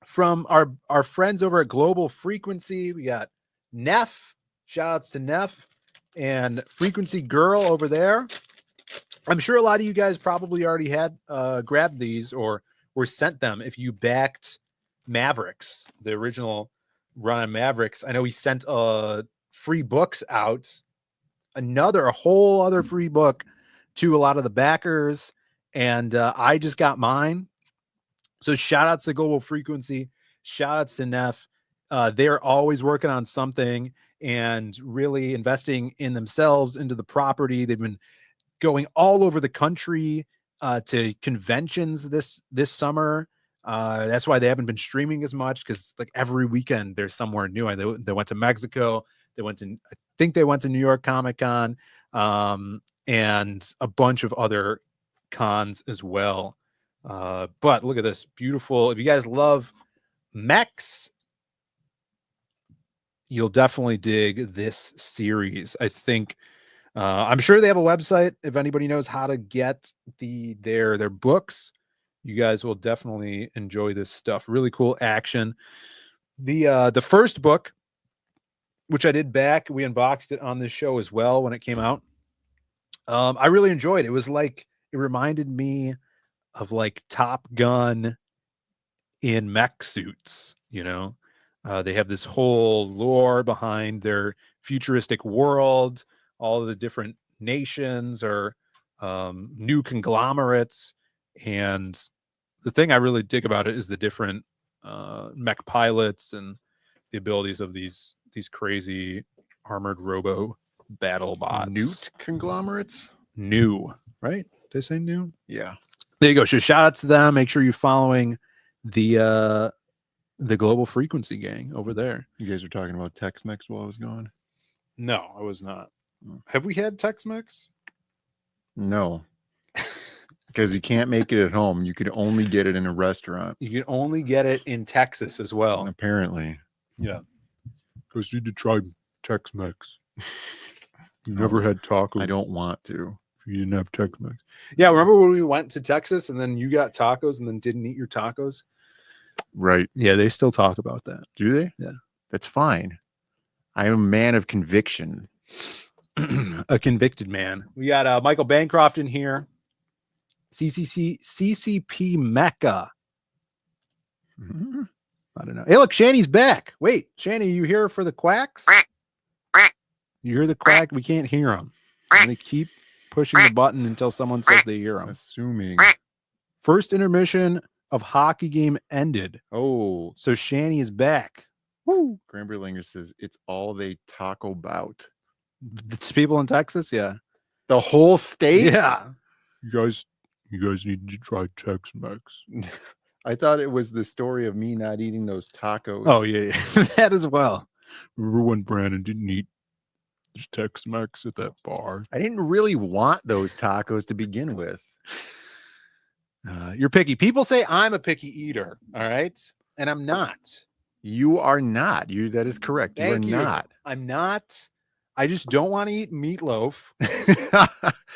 from our friends over at Global Frequency. We got Neff. Shout outs to Neff and Frequency Girl over there. I'm sure a lot of you guys probably already had grabbed these or were sent them if you backed Mavericks, the original run on Mavericks. I know he sent free books out, a whole other free book to a lot of the backers, and I just got mine. So shout outs to Global Frequency, shout outs to Neff. They're always working on something and really investing in themselves, into the property. They've been going all over the country to conventions this summer. That's why they haven't been streaming as much, because like every weekend there's somewhere new. They went to Mexico. I think they went to New York Comic Con, and a bunch of other cons as well. But look at this beautiful. If you guys love mechs, you'll definitely dig this series. I think I'm sure they have a website. If anybody knows how to get their books, you guys will definitely enjoy this stuff. Really cool action. The first book, which I did back, we unboxed it on this show as well when it came out. I really enjoyed it. It was like, it reminded me of like Top Gun in mech suits, you know. They have this whole lore behind their futuristic world. All of the different nations are new conglomerates. And the thing I really dig about it is the different mech pilots and the abilities of these crazy armored robo battle bots. Newt conglomerates? New, right? Did I say new? Yeah. There you go. So shout out to them. Make sure you're following the Global Frequency gang over there. You guys were talking about Tex-Mex while I was gone? No, I was not. Have we had Tex-Mex? No. Because you can't make it at home. You could only get it in a restaurant. You can only get it in Texas as well. Apparently. Yeah. Because you did try Tex-Mex. You never had tacos. I don't want to. You didn't have Tex-Mex. Yeah, remember when we went to Texas and then you got tacos and then didn't eat your tacos? Right. Yeah, they still talk about that. Do they? Yeah. That's fine. I am a man of conviction. A convicted man. We got Michael Bancroft in here. CCP Mecca. I don't know. Hey, look, Shanny's back. Wait, Shanny, you here for the quacks? You hear the quack? We can't hear him. They keep pushing the button until someone says they hear him. Assuming. First intermission of hockey game ended. Oh, so Shanny is back. Woo! Cranberry Linger says it's all they talk about. It's people in Texas, yeah. The whole state? Yeah. You guys need to try Tex-Mex. I thought it was the story of me not eating those tacos. Oh, yeah. That as well. Remember when Brandon didn't eat Tex-Mex at that bar? I didn't really want those tacos to begin with. You're picky. People say I'm a picky eater, all right? And I'm not. You are not. That is correct. Thank you you. are not. I'm not. I just don't want to eat meatloaf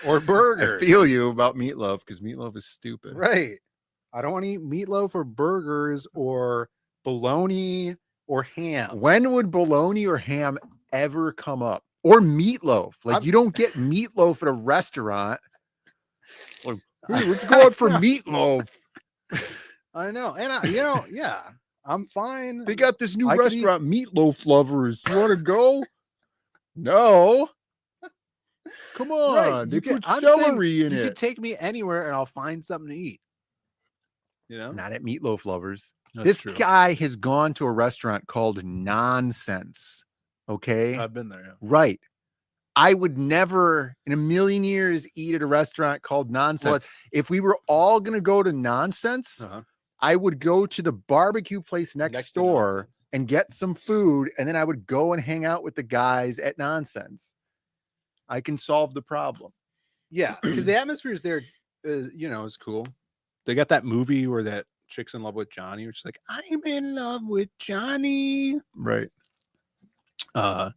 or burgers. I feel you about meatloaf because meatloaf is stupid. Right. I don't want to eat meatloaf or burgers or bologna or ham. When would bologna or ham ever come up? Or meatloaf? Like, you don't get meatloaf at a restaurant. Like, hey, let's go out for meatloaf. I know. And yeah, I'm fine. They got this new restaurant, Meatloaf Lovers. You want to go? No. Come on. Right. They put I'm celery saying in you it. could take me anywhere and I'll find something to eat. You know? Not at Meatloaf Lovers. That's this true. guy has gone to a restaurant called Nonsense. Okay. I've been there. Yeah. Right. I would never in a million years eat at a restaurant called Nonsense. Well, if we were all going to go to Nonsense, I would go to the barbecue place next door and get some food. And then I would go and hang out with the guys at Nonsense. I can solve the problem. Yeah. Because the atmosphere is there, is cool. They got that movie where that chick's in love with Johnny, which is like, I'm in love with Johnny. Right. But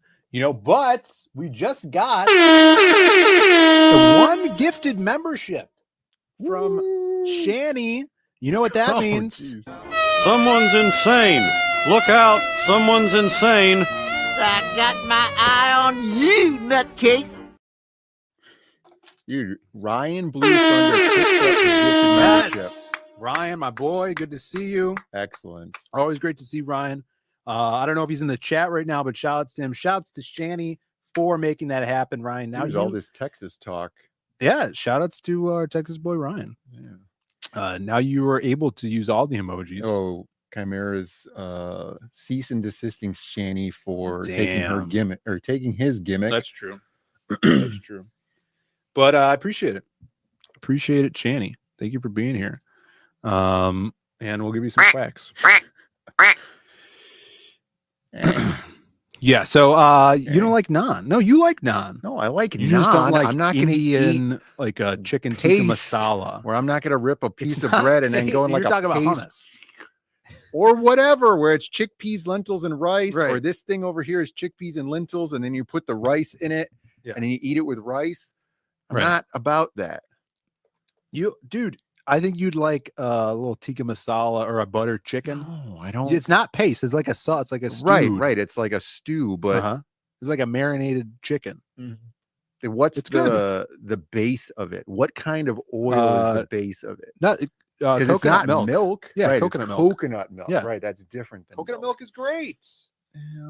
we just got the one gifted membership from Shanny. You know what that means? Geez. Someone's insane. Look out. Someone's insane. I got my eye on you, nutcase. Dude, Ryan Blue Thunder picked up the gifted membership. Yes. Ryan, my boy, good to see you. Excellent. Always great to see Ryan. I don't know if he's in the chat right now, but shout outs to him. Shouts to Shanny for making that happen, Ryan. Now There's all this Texas talk. Yeah, shout outs to our Texas boy Ryan. Yeah. Now you are able to use all the emojis. Oh, Chimera's cease and desisting Shanny for taking her Damn. gimmick or taking his gimmick. That's true. That's true. But I appreciate it. Appreciate it, Shanny. Thank you for being here. And we'll give you some quacks. Yeah, so you don't like naan. No, you like naan. No, I like You naan. just don't like I'm not going to Indian, eat like a chicken tikka paste masala. where I'm not going to rip a piece of not bread and then paste. go in like You're a talking about paste hummus. or whatever, where it's chickpeas, lentils, and rice, or Right. this thing over here is chickpeas and lentils, and then you put the rice in it, Yeah. and then you eat it with rice. I'm Right. not about that. Dude, I think you'd like a little tikka masala or a butter chicken. No, I don't. It's not paste. It's like a sauce. It's like a stew. Right. It's like a stew, but It's like a marinated chicken. what's It's good. the base of it? What kind of oil is the base of it? Not Because it's coconut not milk. Yeah, right, coconut it's milk. coconut milk. Yeah. Right. That's different than Coconut milk is great.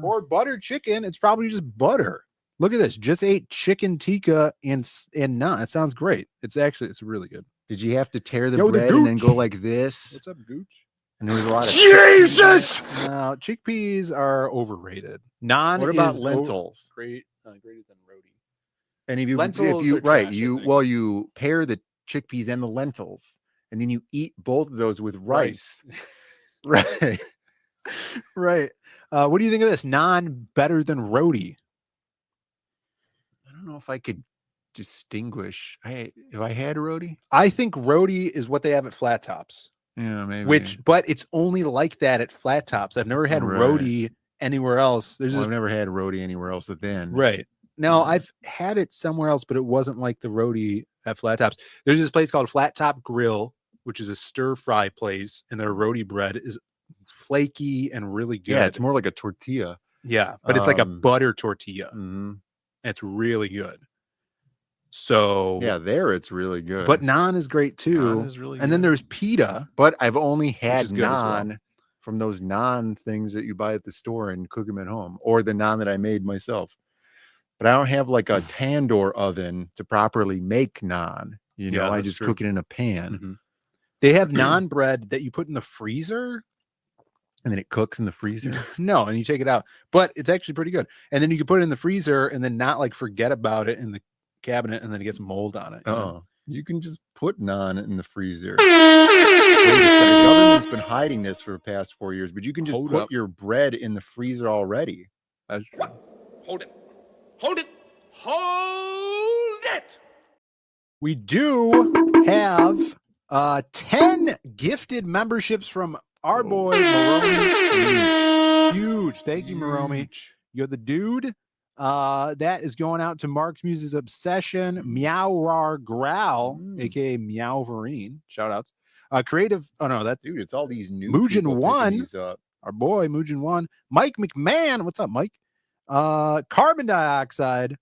Or buttered chicken. It's probably just butter. Look at this. Just ate chicken tikka and naan. It sounds great. It's really good. Did you have to tear the Yo, the bread and then gooch. go like this? What's up, Gooch? And there was a lot of Jesus. No, chickpeas are overrated. Naan What about is lentils? Greater than roti. And if you Lentils if are you right, trash, I you think. you pair the chickpeas and the lentils, and then you eat both of those with rice. Right. Right. What do you think of this? Naan better than roti? I don't know if I could distinguish. Have I had roti? I think roti is what they have at Flat Tops. Yeah, maybe. But it's only like that at Flat Tops. I've never had Right. roti anywhere else. There's Well, this, I've never had roti anywhere else than right. No, I've had it somewhere else, but it wasn't like the roti at Flat Tops. There's this place called Flat Top Grill, which is a stir fry place, and their roti bread is flaky and really good. Yeah, it's more like a tortilla. Yeah, but it's like a Um, butter tortilla. mhm. It's really good. So Yeah, there it's really good. but naan is great too. Naan is really and then good. there's pita. But I've only had is good as well. naan from those naan things that you buy at the store and cook them at home, or the naan that I made myself. But I don't have like a tandoor oven to properly make naan. You know, I that's just true. cook it in a pan. Mhm. They have naan bread that you put in the freezer. And then it cooks in the freezer. No, and you take it out, but it's actually pretty good. And then you can put it in the freezer and then not like forget about it in the cabinet, and then it gets mold on it. You know? Oh, you can just put naan in the freezer. Wait a second. The government's been hiding this for the past 4 years, but you can just Hold put up. your bread in the freezer already. That's true. Hold it. Hold it. Hold it. We do have 10 gifted memberships from our boy Maromi. Huge. Thank you, Maromi. You're the dude. That is going out to Mark's Muse's Obsession, Meowrar Growl, aka Meowverine. Shout outs. Creative. Oh no, that's Dude, it's all these new Mugen people picking One. these up. Our boy Mugen One. Mike McMahon. What's up, Mike? Carbon Dioxide.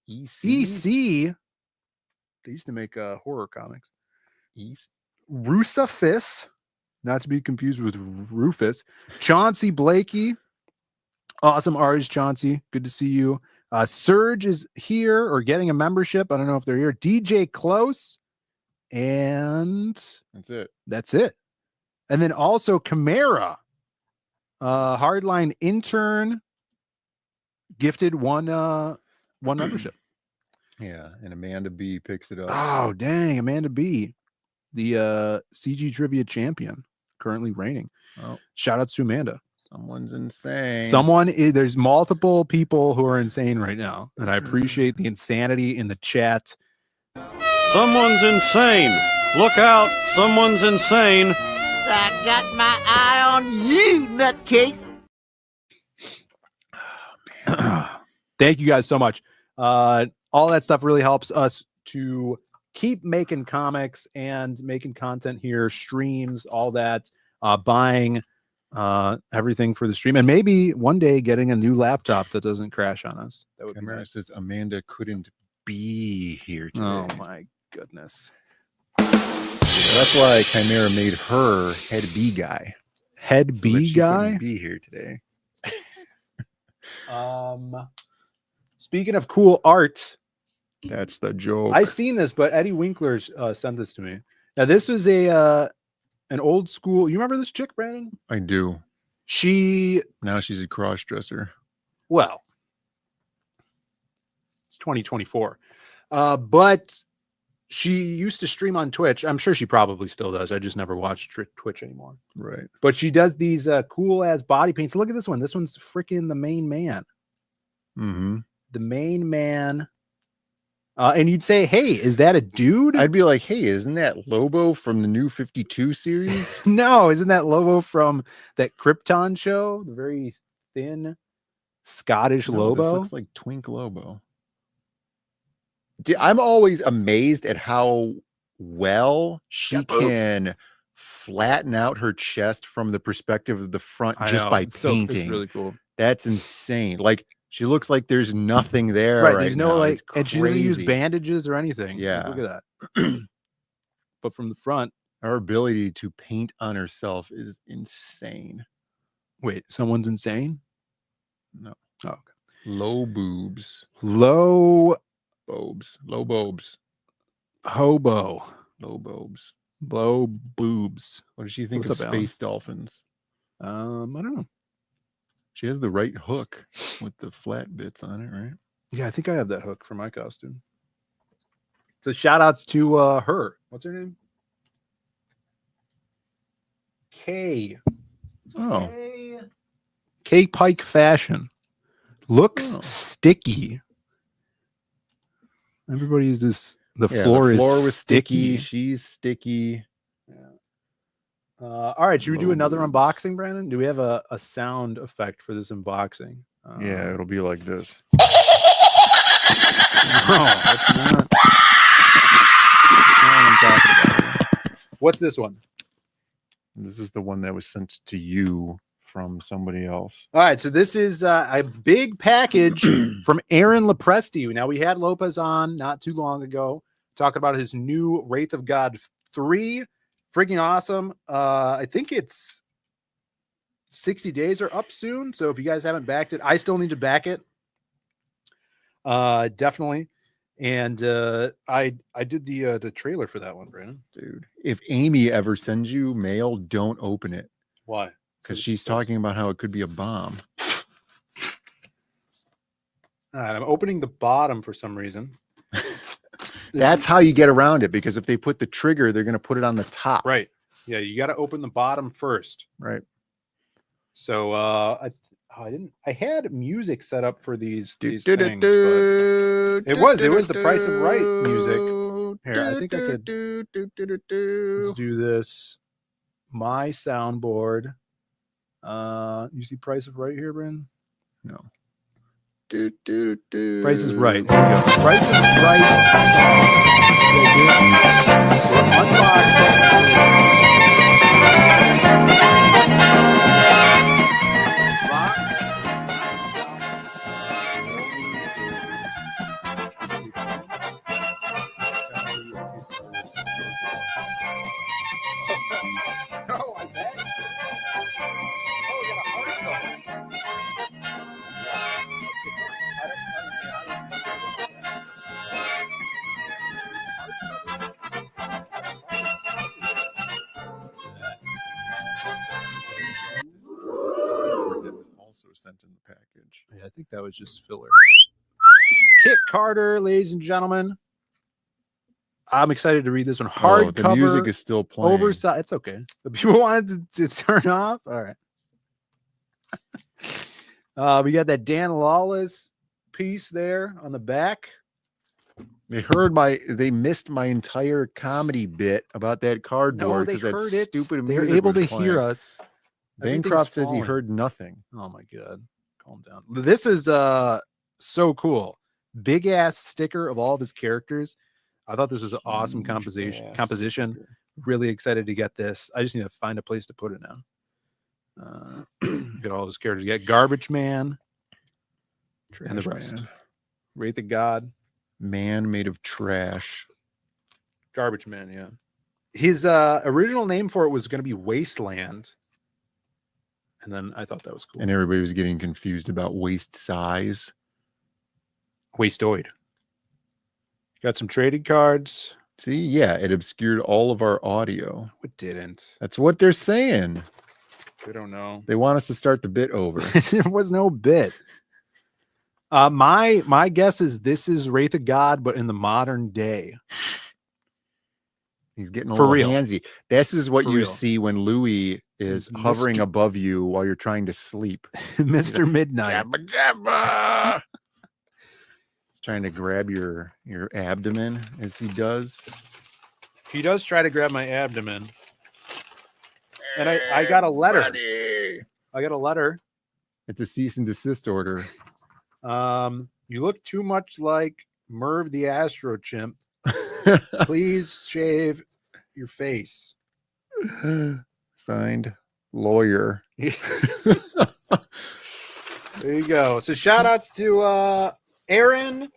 EC. They used to make horror comics. Rusafis, not to be confused with Rufus. Chauncey Blakey, awesome artist. Chauncey, good to see you. Surge is here or getting a membership. I don't know if they're here. DJ Close, and that's it. And then also Chimera, hardline intern, gifted one membership. Yeah, and Amanda B picks it up. Oh, dang. Amanda B, the CG trivia champion, currently reigning. Oh, shout outs to Amanda. Someone's insane. There's multiple people who are insane right now, and I appreciate the insanity in the chat. Someone's insane. Look out. Someone's insane. I got my eye on you, nutcase. Thank you guys so much. All that stuff really helps us to keep making comics and making content here, streams, all that, buying everything for the stream, and maybe one day getting a new laptop that doesn't crash on us. That would be nice. Says Amanda couldn't be here today. Oh my goodness. That's why Chimera made her head B guy. Head so B that she guy? couldn't be here today. Speaking of cool art, that's the joke. I seen this, but Eddie Winkler sent this to me. Now this was an old school. You remember this chick, Brandon? I do. Now she's a cross dresser. Well, it's 2024, but she used to stream on Twitch. I'm sure she probably still does. I just never watched Twitch anymore. Right. But she does these cool ass body paints. Look at this one. This one's freaking the main man. Mm-hmm. The main man. And you'd say, hey, is that a dude? I'd be like, hey, isn't that Lobo from the new 52 series? No, isn't that Lobo from that Krypton show? The very thin Scottish Lobo? This looks like Twink Lobo. I'm always amazed at how well she can flatten out her chest from the perspective of the front just by painting. It's really cool. That's insane. Like, she looks like there's nothing there. Right. Right, There's no now. like, It's and she doesn't use crazy. bandages or anything. Yeah. Look at that. But from the front, her ability to paint on herself is insane. Wait, someone's insane? No. Oh, okay. Low boobs. Low bobes. Low bobes. Hobo. Low bobes. Low boobs. What does she think What's of up, Alan? space dolphins? I don't know. She has the right hook with the flat bits on it, right? Yeah, I think I have that hook for my costume. So shout outs to her. What's her name? K. Oh. K Pike Fashion. Looks sticky. Everybody is this. The floor is was sticky. She's sticky. All right, should we do another unboxing, Brandon? Do we have a sound effect for this unboxing? Yeah, it'll be like this. No, that's not what I'm talking about. What's this one? This is the one that was sent to you from somebody else. All right, so this is a big package from Aaron Lepresti. Now, we had Lopez on not too long ago talking about his new Wraith of God 3. Freaking awesome. I think it's 60 days are up soon. So if you guys haven't backed it, I still need to back it. Definitely. And I did the trailer for that one, Brandon. Dude, if Amy ever sends you mail, don't open it. Why? Because she's talking about how it could be a bomb. All right, I'm opening the bottom for some reason. That's how you get around it, because if they put the trigger, they're going to put it on the top. Right. Yeah, you got to open the bottom first. Right. So I had music set up for these things, but it was the Price of Right music. Here, I think I could. Let's do this. My soundboard. You see Price of Right here, Brandon? No. Price is Right. Here we go. Price is Right. We're unboxing. No, I bet. Oh, we got a hardcover. That was also sent in the package. Yeah, I think that was just filler. Kit Carter, ladies and gentlemen. I'm excited to read this one. Hardcover. The music is still playing. Oversized. It's okay. The people wanted to turn off. All right. We got that Dan Lawless piece there on the back. They missed my entire comedy bit about that cardboard. No, they heard it. Stupid. They're able to hear us. Bancroft says he heard nothing. Oh my God. Calm down. This is so cool. Big ass sticker of all of his characters. I thought this was an awesome composition. Really excited to get this. I just need to find a place to put it now. Get all those characters. You got Garbage Man and the rest. Man. Wraith of God. Man made of trash. Garbage Man, yeah. His original name for it was going to be Wasteland. And then I thought that was cool. And everybody was getting confused about waist size. Wastoid. Got some trading cards. See, yeah, it obscured all of our audio. It didn't. That's what they're saying. I don't know. They want us to start the bit over. There was no bit. My guess is this is Wraith of God, but in the modern day. He's getting a For little real. handsy. This is what For you real. see when Louis is hovering above you while you're trying to sleep. Mr. Midnight. Jabba, jabba. He's trying to grab your abdomen as he does. He does try to grab my abdomen. And I got a letter. I got a letter. It's a cease and desist order. You look too much like Merv the Astro Chimp. Please shave your face. Signed, lawyer. There you go. So shout outs to Aaron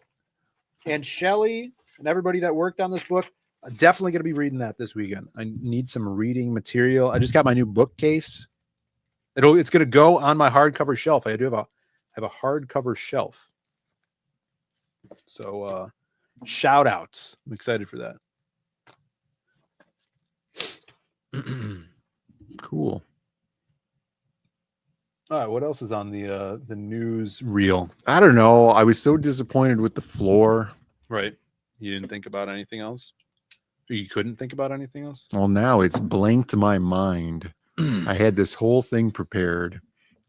and Shelly and everybody that worked on this book. I'm definitely going to be reading that this weekend. I need some reading material. I just got my new bookcase. It's going to go on my hardcover shelf. I do have a hardcover shelf. So shout outs. I'm excited for that. Cool. All right, what else is on the news reel? I don't know. I was so disappointed with the floor. Right. You didn't think about anything else? Or you couldn't think about anything else? Well, now it's blanked my mind. I had this whole thing prepared,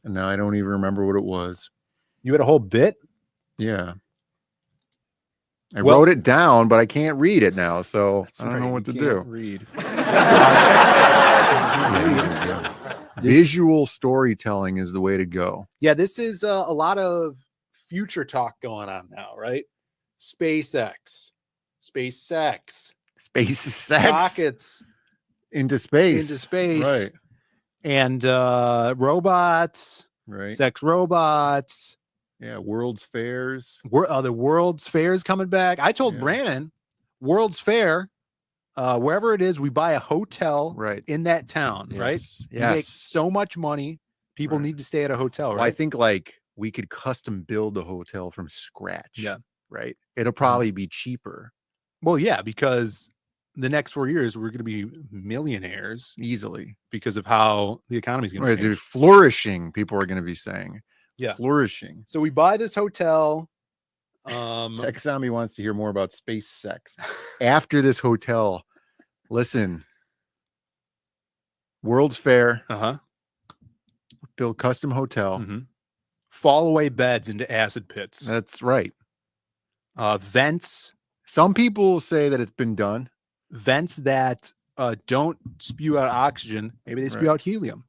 and now I don't even remember what it was. You had a whole bit? Yeah. I wrote it down, but I can't read it now, so I don't know what to do. Read. Visual storytelling is the way to go. Yeah, this is a lot of future talk going on now, right? SpaceX, SpaceX, rockets into space, right? and robots, Right. sex robots. Yeah, World's Fairs. The World's Fair's coming back. I told Brandon, World's Fair, wherever it is, we buy a hotel in that town, right? We make so much money. People need to stay at a hotel, right? Well, I think like we could custom build a hotel from scratch. Yeah. Right. It'll probably be cheaper. Well, yeah, because the next 4 years we're going to be millionaires easily because of how the economy is going to Whereas change. it's flourishing, people are going to be saying. Yeah. Flourishing. So we buy this hotel. Tech Zombie wants to hear more about space sex. After this hotel, listen. World's Fair. Build custom hotel. Fall away beds into acid pits. That's right. Vents. Some people say that it's been done. Vents that don't spew out oxygen. Maybe they spew out helium.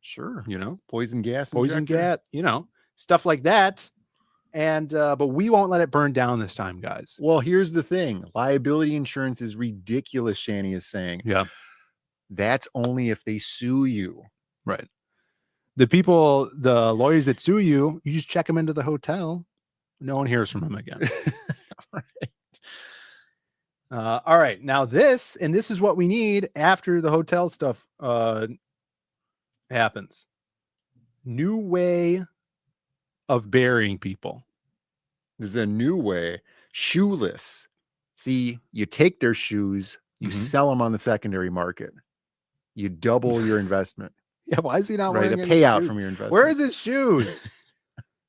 Sure. You know, poison gas. Poison injector. gas. You know, stuff like that. And but we won't let it burn down this time, guys. Well, here's the thing. Liability insurance is ridiculous, Shani is saying. Yeah. That's only if they sue you. Right. The people, the lawyers that sue you, you just check them into the hotel. No one hears from them again. All right. Now this is what we need after the hotel stuff happens. New way of burying people. This is a new way. Shoeless. See, you take their shoes, you sell them on the secondary market. You double your investment. Yeah, why is he not right? wearing The any payout shoes? from your investment. Where is his shoes?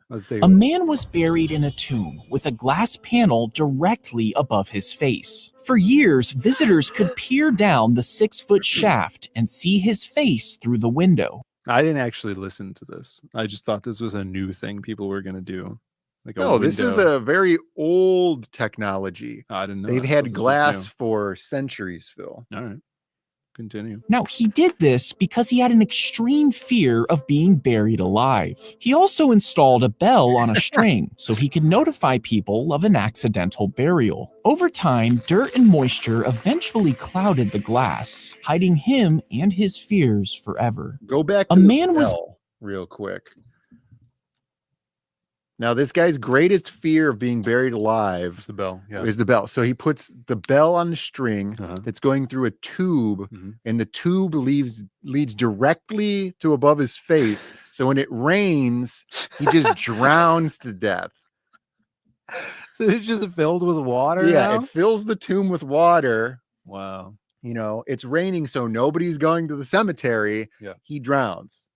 Let's take A man was buried in a tomb with a glass panel directly above his face. For years, visitors could peer down the 6-foot shaft and see his face through the window. I didn't actually listen to this. I just thought this was a new thing people were going to do. Like No, this is a very old technology. I didn't know. They've that. had This is glass new. for centuries, Phil. All right. Continue. Now, he did this because he had an extreme fear of being buried alive. He also installed a bell on a string so he could notify people of an accidental burial. Over time, dirt and moisture eventually clouded the glass, hiding him and his fears forever. Go back to A the man was bell real quick. Now, this guy's greatest fear of being buried alive is the bell. Yeah. Is the bell. So he puts the bell on a string that's going through a tube, and the tube leads directly to above his face. So when it rains, he just drowns to death. So it's just filled with water. Yeah, now? it fills the tomb with water. Wow. You know, it's raining, so nobody's going to the cemetery. Yeah. He drowns.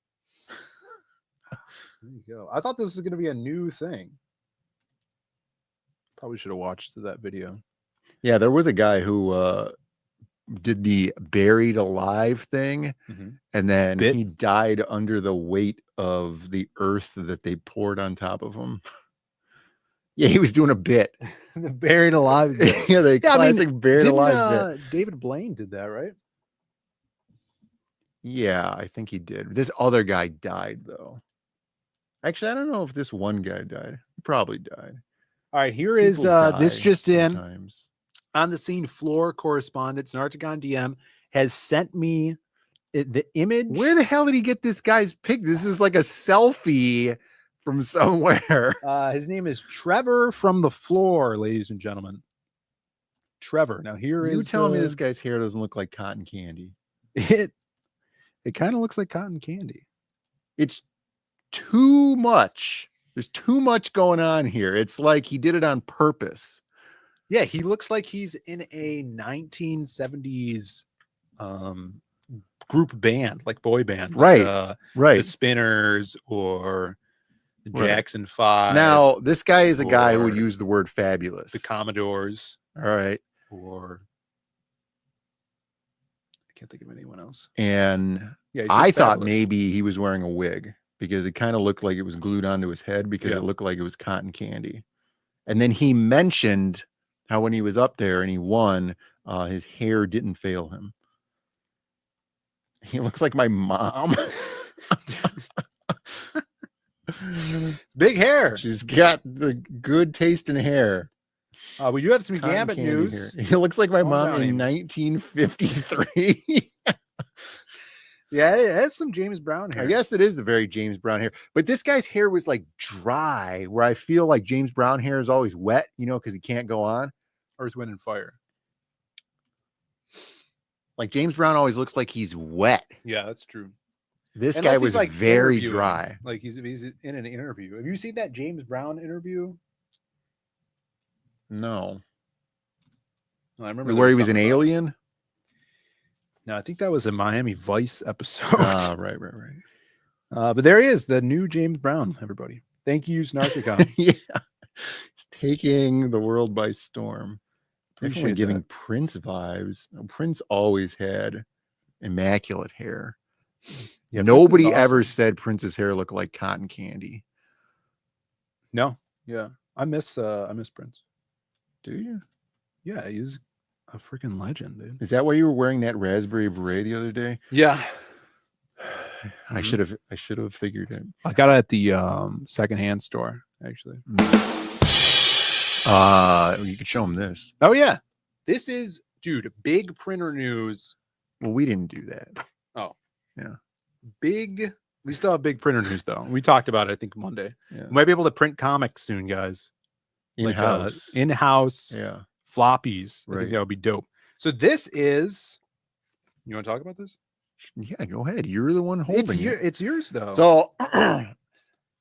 There you go. I thought this was going to be a new thing. Probably should have watched that video. Yeah, there was a guy who did the buried alive thing, and then he died under the weight of the earth that they poured on top of him. Yeah, he was doing a bit. The buried alive bit. Yeah, the classic buried alive bit. David Blaine did that, right? Yeah, I think he did. This other guy died, though. Actually, I don't know if this one guy died. He probably died. All right, here is People this die just in. sometimes. On the scene floor correspondent, Snartagon DM has sent me the image. Where the hell did he get this guy's pic? This is like a selfie from somewhere. His name is Trevor from the floor, ladies and gentlemen. Trevor. Now here is You telling me this guy's hair doesn't look like cotton candy? It kind of looks like cotton candy. It's too much. There's too much going on here. It's like he did it on purpose. Yeah, he looks like he's in a 1970s group band, like boy band, Right, like, right. The Spinners or the Right. Jackson 5. Now, this guy is a guy who or would use the word fabulous. the Commodores, All right. or I can't think of anyone else. And Yeah, he says I thought fabulous. maybe he was wearing a wig because it kind of looked like it was glued onto his head because Yeah. it looked like it was cotton candy. And then he mentioned how when he was up there and he won, his hair didn't fail him. He looks like my mom. Big hair. She's got the good taste in hair. We do have some Cotton Gambit candy news. hair. He looks like my Calm mom down, in Amy. 1953. Yeah, it has some James Brown hair. I guess it is a very James Brown hair, but this guy's hair was like dry, where I feel like James Brown hair is always wet, because he can't go on. Earth, Wind, and Fire. Like James Brown always looks like he's wet. Yeah, that's true. This Unless guy he's, was like, very interviewing. dry. Like he's in an interview. Have you seen that James Brown interview? No. I remember Where he was an alien? No, I think that was a Miami Vice episode. Right. But there he is, the new James Brown, everybody. Thank you, Snarkicon. Yeah. Taking the world by storm. Definitely Appreciate giving that. Prince vibes. Prince always had immaculate hair. Yeah, Nobody Prince is ever awesome. said Prince's hair looked like cotton candy. No, yeah. I miss Prince. Do you? Yeah, he's a freaking legend, dude. Is that why you were wearing that raspberry beret the other day? Yeah. I should have figured it. I got it at the secondhand store, actually. You could show him this. Oh yeah. This is, dude, big printer news. Well, we didn't do that. Oh. Yeah. Big. We still have big printer news though. We talked about it, I think, Monday. Yeah. We might be able to print comics soon, guys. In-house. Like, in-house Yeah. floppies. I Right. think that would be dope. So this is, you want to talk about this? Yeah, go ahead. You're the one holding it. It's yours though. So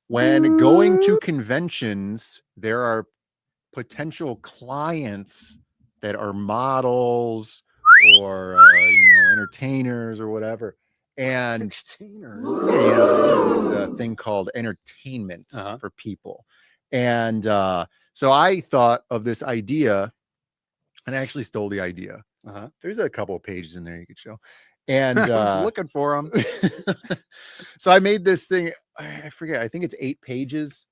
when going to conventions, there are potential clients that are models or entertainers or whatever. And this thing called entertainment for people. And so I thought of this idea, and I actually stole the idea. There's a couple of pages in there you could show. And I was looking for them. so I made this thing. I forget. I think it's 8 pages,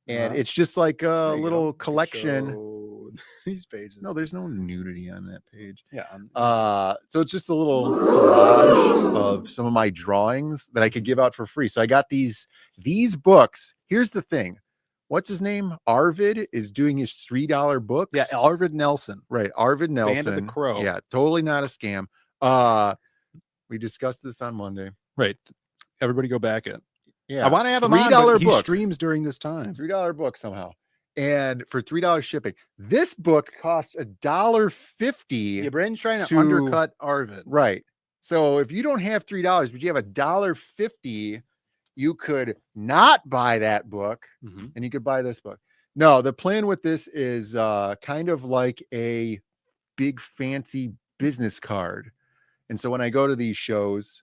and it's just like a little collection. These pages. No, there's no nudity on that page. Yeah. So it's just a little collage of some of my drawings that I could give out for free. So I got these books. Here's the thing. What's his name? Arvid is doing his $3 books. Yeah, Arvid Nelson. Right. Arvid Nelson. Band of the Crow. Yeah, totally not a scam. We discussed this on Monday. Right. Everybody go back it. Yeah. I want to have him on, but he streams during this time. $3 book somehow. And for $3 shipping. This book costs $1.50. Yeah, Brandon's trying to undercut Arvid. Right. So if you don't have $3, but you have $1.50, you could not buy that book and you could buy this book. No, the plan with this is kind of like a big fancy business card. And so when I go to these shows,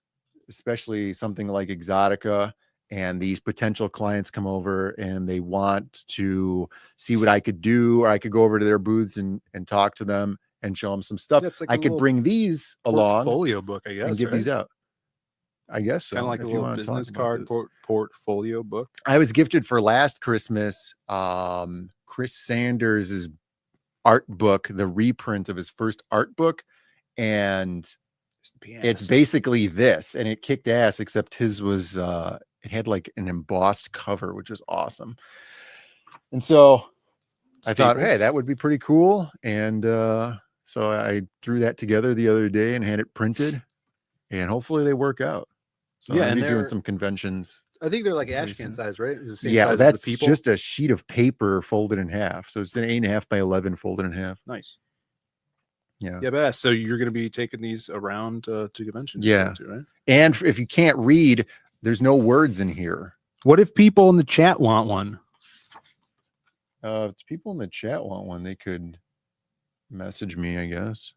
especially something like Exotica, and these potential clients come over and they want to see what I could do, or I could go over to their booths and talk to them and show them some stuff. Yeah, like I could bring these along. Portfolio book, I guess. And give these out. I guess so. Kind of like a little business card portfolio book. I was gifted for last Christmas Chris Sanders' art book, the reprint of his first art book. And it's basically this, and it kicked ass, except his was it had like an embossed cover, which was awesome. And so I thought, hey, that would be pretty cool. And so I threw that together the other day and had it printed, and hopefully they work out. So yeah, I'm and gonna be doing some conventions. I think they're like ashcan size, right? It's the same Yeah, size that's as the people. just a sheet of paper folded in half. So it's an 8.5 by 11 folded in half. Nice. Yeah. Yeah, best. So you're going to be taking these around to conventions. Yeah. Too, right? And if you can't read, there's no words in here. What if people in the chat want one? If people in the chat want one, they could message me, I guess.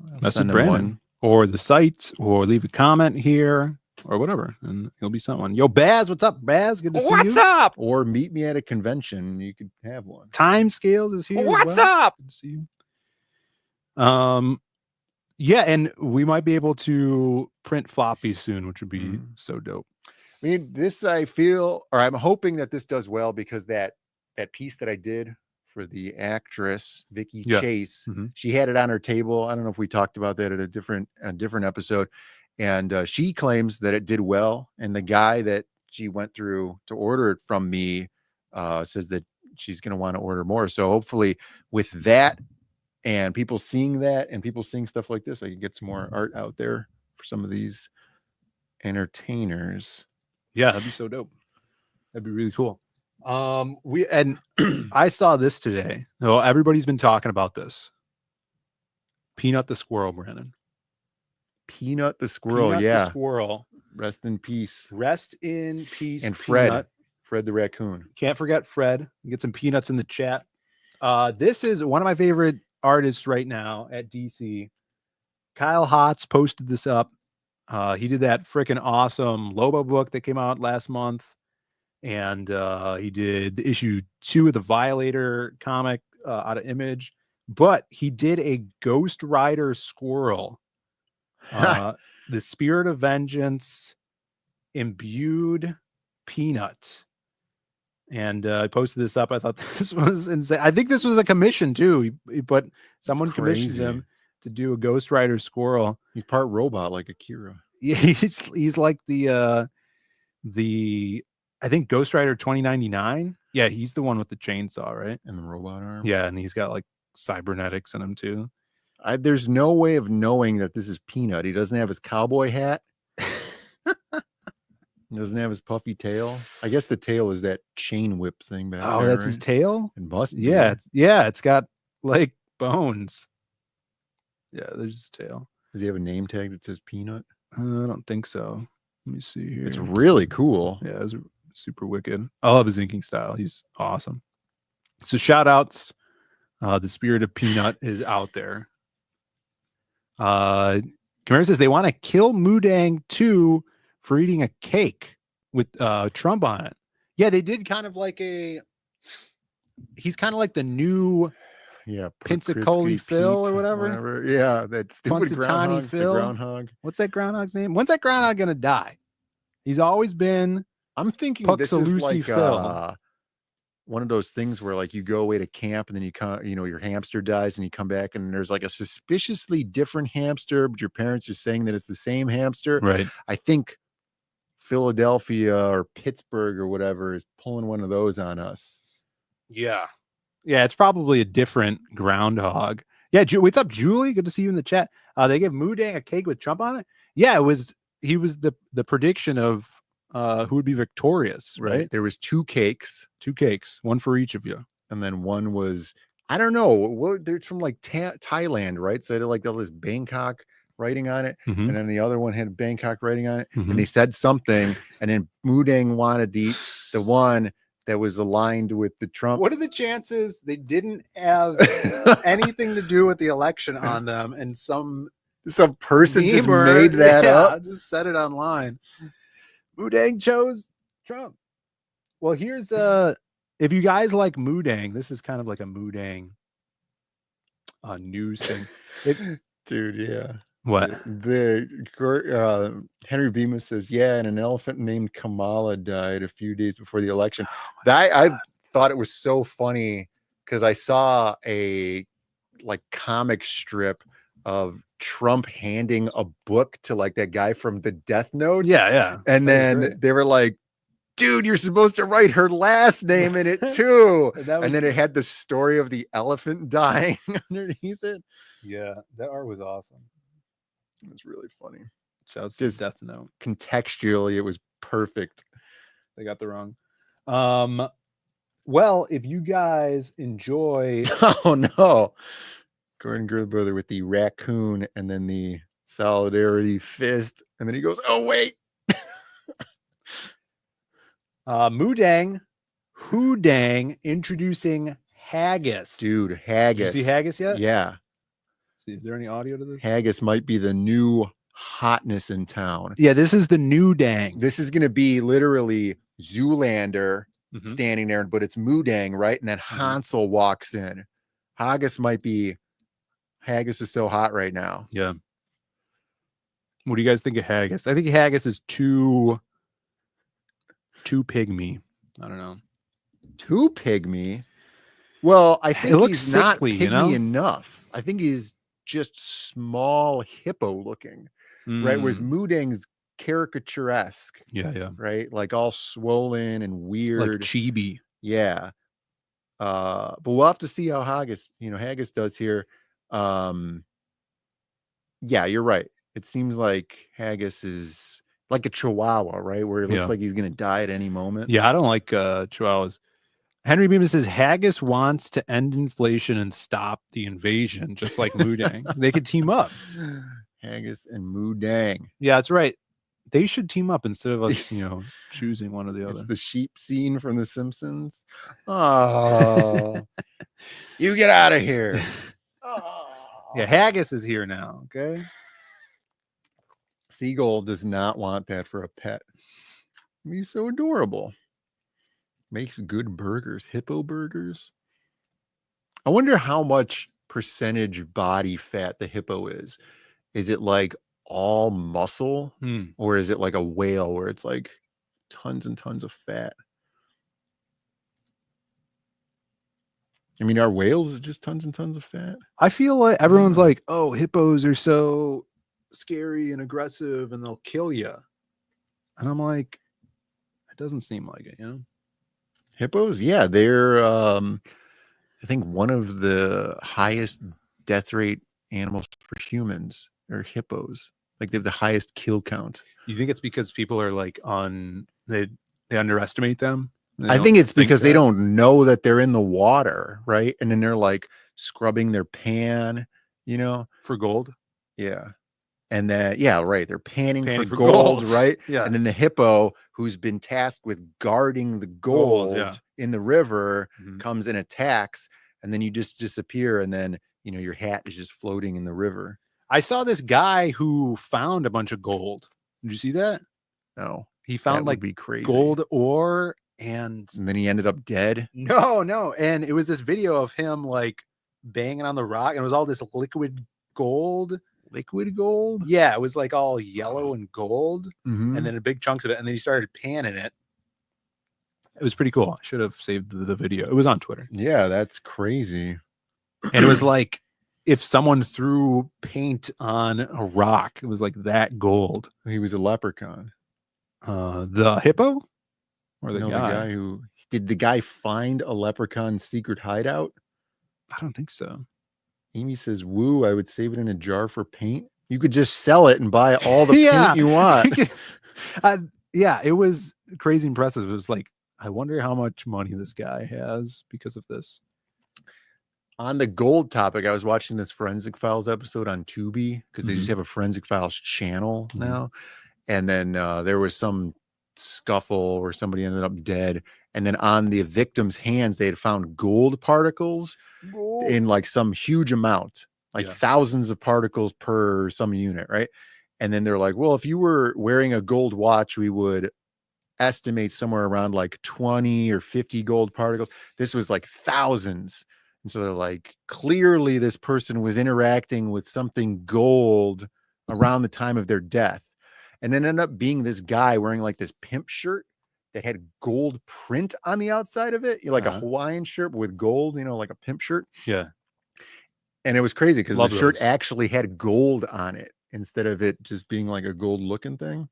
I'll Message send them Brandon one. or the site, or leave a comment here or whatever, and you'll be someone. Yo, Baz, what's up, Baz? Good to see you. What's up? Or meet me at a convention. You could have one. Time Scales is here. as What's well. up? Good to see you. Yeah, and we might be able to print floppies soon, which would be so dope. I mean, this I feel, or I'm hoping that this does well, because that piece that I did for the actress Vicky Chase, she had it on her table. I don't know if we talked about that at a different episode, and she claims that it did well. And the guy that she went through to order it from me says that she's going to want to order more. So hopefully, with that and people seeing that and people seeing stuff like this, I can get some more art out there for some of these entertainers. Yeah, that'd be so dope. That'd be really cool. I saw this today. Oh, everybody's been talking about this. Peanut the squirrel, Brandon. Peanut the squirrel, Peanut yeah. the squirrel. Rest in peace. Rest in peace. And Fred. Peanut. Fred the raccoon. Can't forget Fred. Get some peanuts in the chat. This is one of my favorite artists right now at DC. Kyle Hotz posted this up. He did that freaking awesome Lobo book that came out last month. And he did issue 2 of the Violator comic out of Image. But he did a Ghost Rider squirrel. The Spirit of Vengeance imbued peanut. And I posted this up. I thought this was insane. I think this was a commission too. Someone commissioned him to do a Ghost Rider squirrel. He's part robot like Akira. Yeah, he's like the I think Ghost Rider 2099. Yeah, he's the one with the chainsaw, right? And the robot arm. Yeah, and he's got like cybernetics in him too. There's no way of knowing that this is Peanut. He doesn't have his cowboy hat. He doesn't have his puffy tail. I guess the tail is that chain whip thing back there. Oh, that's his tail? It must be. Yeah, it's got like bones. Yeah, there's his tail. Does he have a name tag that says Peanut? I don't think so. Let me see here. It's really cool. Yeah, it's super wicked. I love his inking style. He's awesome. So shout outs. The Spirit of Peanut is out there. Camara says they want to kill Mudang too for eating a cake with Trump on it. Yeah, they did kind of like he's kind of like the new Pensacoli Phil or whatever. Yeah, that stupid groundhog, Phil. groundhog. What's that groundhog's name? When's that groundhog gonna die? He's always been. I'm thinking this is like one of those things where like you go away to camp and then you come, your hamster dies and you come back and there's like a suspiciously different hamster, but your parents are saying that it's the same hamster. Right. I think Philadelphia or Pittsburgh or whatever is pulling one of those on us. Yeah. Yeah, it's probably a different groundhog. Yeah, what's up, Julie? Good to see you in the chat. They gave Mudang a cake with Trump on it. Yeah, he was the prediction of who would be victorious, right? There was 2 cakes, one for each of you. And then one was, I don't know, they're from like Thailand, right? So they had like all this Bangkok writing on it. Mm-hmm. And then the other one had Bangkok writing on it. Mm-hmm. And they said something. And then Mudang wanted to eat the one that was aligned with the Trump. What are the chances they didn't have anything to do with the election on them and some person just made that up? Just said it online. Mudang chose Trump. Well, here's if you guys like Mudang, this is kind of like a Mudang news thing. Dude, yeah. What? Henry Bemis says, yeah, and an elephant named Kamala died a few days before the election. I thought it was so funny because I saw a like comic strip of Trump handing a book to like that guy from the Death Note. Yeah. And then they were like, dude, you're supposed to write her last name in it too. And then it had the story of the elephant dying underneath it. Yeah, that art was awesome. It was really funny. Shouts to Death Note. Contextually, it was perfect. They got the wrong. Well, if you guys enjoy, oh no, Gordon Gerther with the raccoon and then the solidarity fist, and then he goes, "Oh wait." Mudang, Hoodang introducing Haggis. Dude, Haggis. Did you see Haggis yet? Yeah. See, is there any audio to this? Haggis might be the new hotness in town. Yeah, this is the new Dang. This is going to be literally Zoolander standing there, but it's Mudang, right? And then Hansel walks in. Haggis might be. Haggis is so hot right now. Yeah. What do you guys think of Haggis? I think Haggis is too pygmy. I don't know. Too pygmy? Well, I think looks he's sickly, not pygmy enough. I think he's just small hippo looking, right? Whereas Mudang's caricaturesque. Yeah. Right? Like all swollen and weird. Like chibi. Yeah. But we'll have to see how Haggis does here. Yeah, you're right. It seems like Haggis is like a Chihuahua, right? Where it looks Yeah. like he's gonna die at any moment. Yeah, I don't like chihuahuas. Henry Beeman says Haggis wants to end inflation and stop the invasion, just like Moodang. They could team up. Haggis and Moodang. Yeah, that's right. They should team up instead of us, choosing one or the It's other. the sheep scene from The Simpsons. Oh, you get out of here. Yeah, Haggis is here now. Okay. Seagull does not want that for a pet. He's so adorable. Makes good burgers, hippo burgers. I wonder how much percentage body fat the hippo is. Is it like all muscle, or is it like a whale where it's like tons and tons of fat? I mean, are whales just tons and tons of fat? I feel like everyone's like, oh, hippos are so scary and aggressive and they'll kill you. And I'm like, it doesn't seem like it, Hippos? Yeah, they're I think one of the highest death rate animals for humans are hippos. Like they have the highest kill count. You think it's because people are like they underestimate them? I think it's because they don't know that they're in the water, right? And then they're like scrubbing their pan, for gold. Yeah. And then, yeah, right. They're panning Panning for for gold, gold. right? Yeah. And then the hippo, who's been tasked with guarding the gold in the river, comes and attacks. And then you just disappear. And then, your hat is just floating in the river. I saw this guy who found a bunch of gold. Did you see that? No. He found That would like be crazy. gold ore and then he ended up dead. No. And it was this video of him like banging on the rock, and it was all this liquid gold. Liquid gold? Yeah, it was like all yellow and gold, Mhm. and then a big chunks of it, and then he started panning it. It was pretty cool. I should have saved the video. It was on Twitter. Yeah, that's crazy. And it was like if someone threw paint on a rock, it was like that gold. He was a leprechaun. The hippo? Or the No, guy? the guy who did the guy find a leprechaun's secret hideout? I don't think so. Amy says, woo, I would save it in a jar for paint. You could just sell it and buy all the Yeah. paint you want. Yeah, it was crazy impressive. It was like, I wonder how much money this guy has because of this. On the gold topic, I was watching this Forensic Files episode on Tubi because they just have a Forensic Files channel now. And then there was some scuffle where somebody ended up dead. And then on the victim's hands, they had found gold particles in like some huge amount, like thousands of particles per some unit, right? And then they're like, well, if you were wearing a gold watch, we would estimate somewhere around like 20 or 50 gold particles. This was like thousands. And so they're like, clearly this person was interacting with something gold around the time of their death. And then ended up being this guy wearing like this pimp shirt that had gold print on the outside of it. Like a Hawaiian shirt with gold, like a pimp shirt. Yeah. And it was crazy because the Love shirt those. actually had gold on it instead of it just being like a gold looking thing.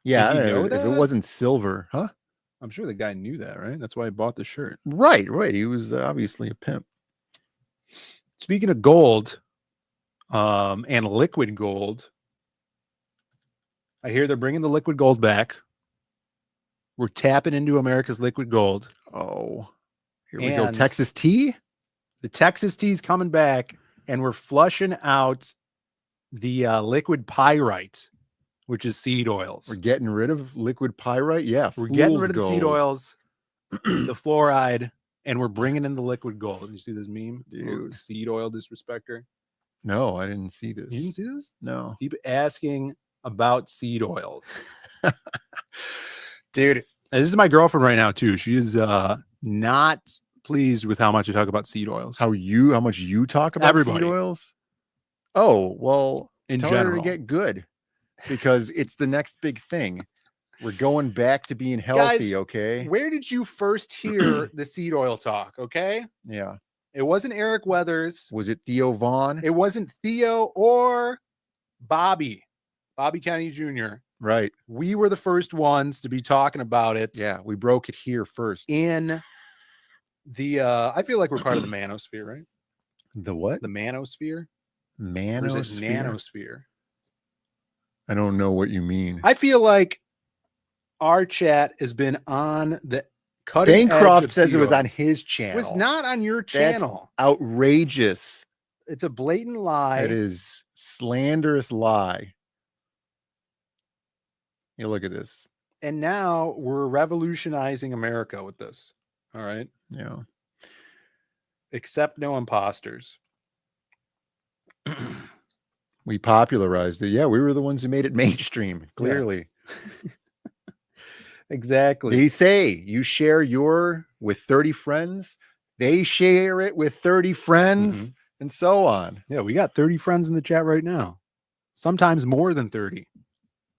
Yeah, I Did don't he know know if that? it wasn't silver, huh? I'm sure the guy knew that, right? That's why he bought the shirt. Right. He was obviously a pimp. Speaking of gold, and liquid gold, I hear they're bringing the liquid gold back. We're tapping into America's liquid gold. Oh, here we go. And Texas tea? The Texas tea's coming back, and we're flushing out the liquid pyrite, which is seed oils. We're getting rid of liquid pyrite. Yeah, We're getting fool's rid of the seed gold. oils, the fluoride, and we're bringing in the liquid gold. You see this meme? Dude. Seed oil disrespecter. No, I didn't see this. You didn't see this? No. Keep asking about seed oils. Dude. And this is my girlfriend right now, too. She is not pleased with how much I talk about seed oils. How much you talk about Everybody. seed oils? Oh, well, In tell her general. to get good because it's the next big thing. We're going back to being healthy, Guys, okay? Where did you first hear the seed oil talk? Okay. Yeah. It wasn't Eric Weathers. Was it Theo Vaughn? It wasn't Theo or Bobby Kennedy Jr. Right. We were the first ones to be talking about it. Yeah, we broke it here first. In the I feel like we're part of the manosphere, right? The what? The manosphere? Or is it Manosphere? nanosphere? I don't know what you mean. I feel like our chat has been on the cutting edge Bancroft of says it was seed on oils. his It channel. was not on your That's channel. outrageous. It's a blatant lie. It is slanderous lie. You look at this. And now we're revolutionizing America with this. All right. Yeah. Except no imposters. We popularized it. Yeah, we were the ones who made it mainstream, clearly. Exactly. They say you share your with 30 friends, they share it with 30 friends, and so on. Yeah, we got 30 friends in the chat right now. Sometimes more than 30.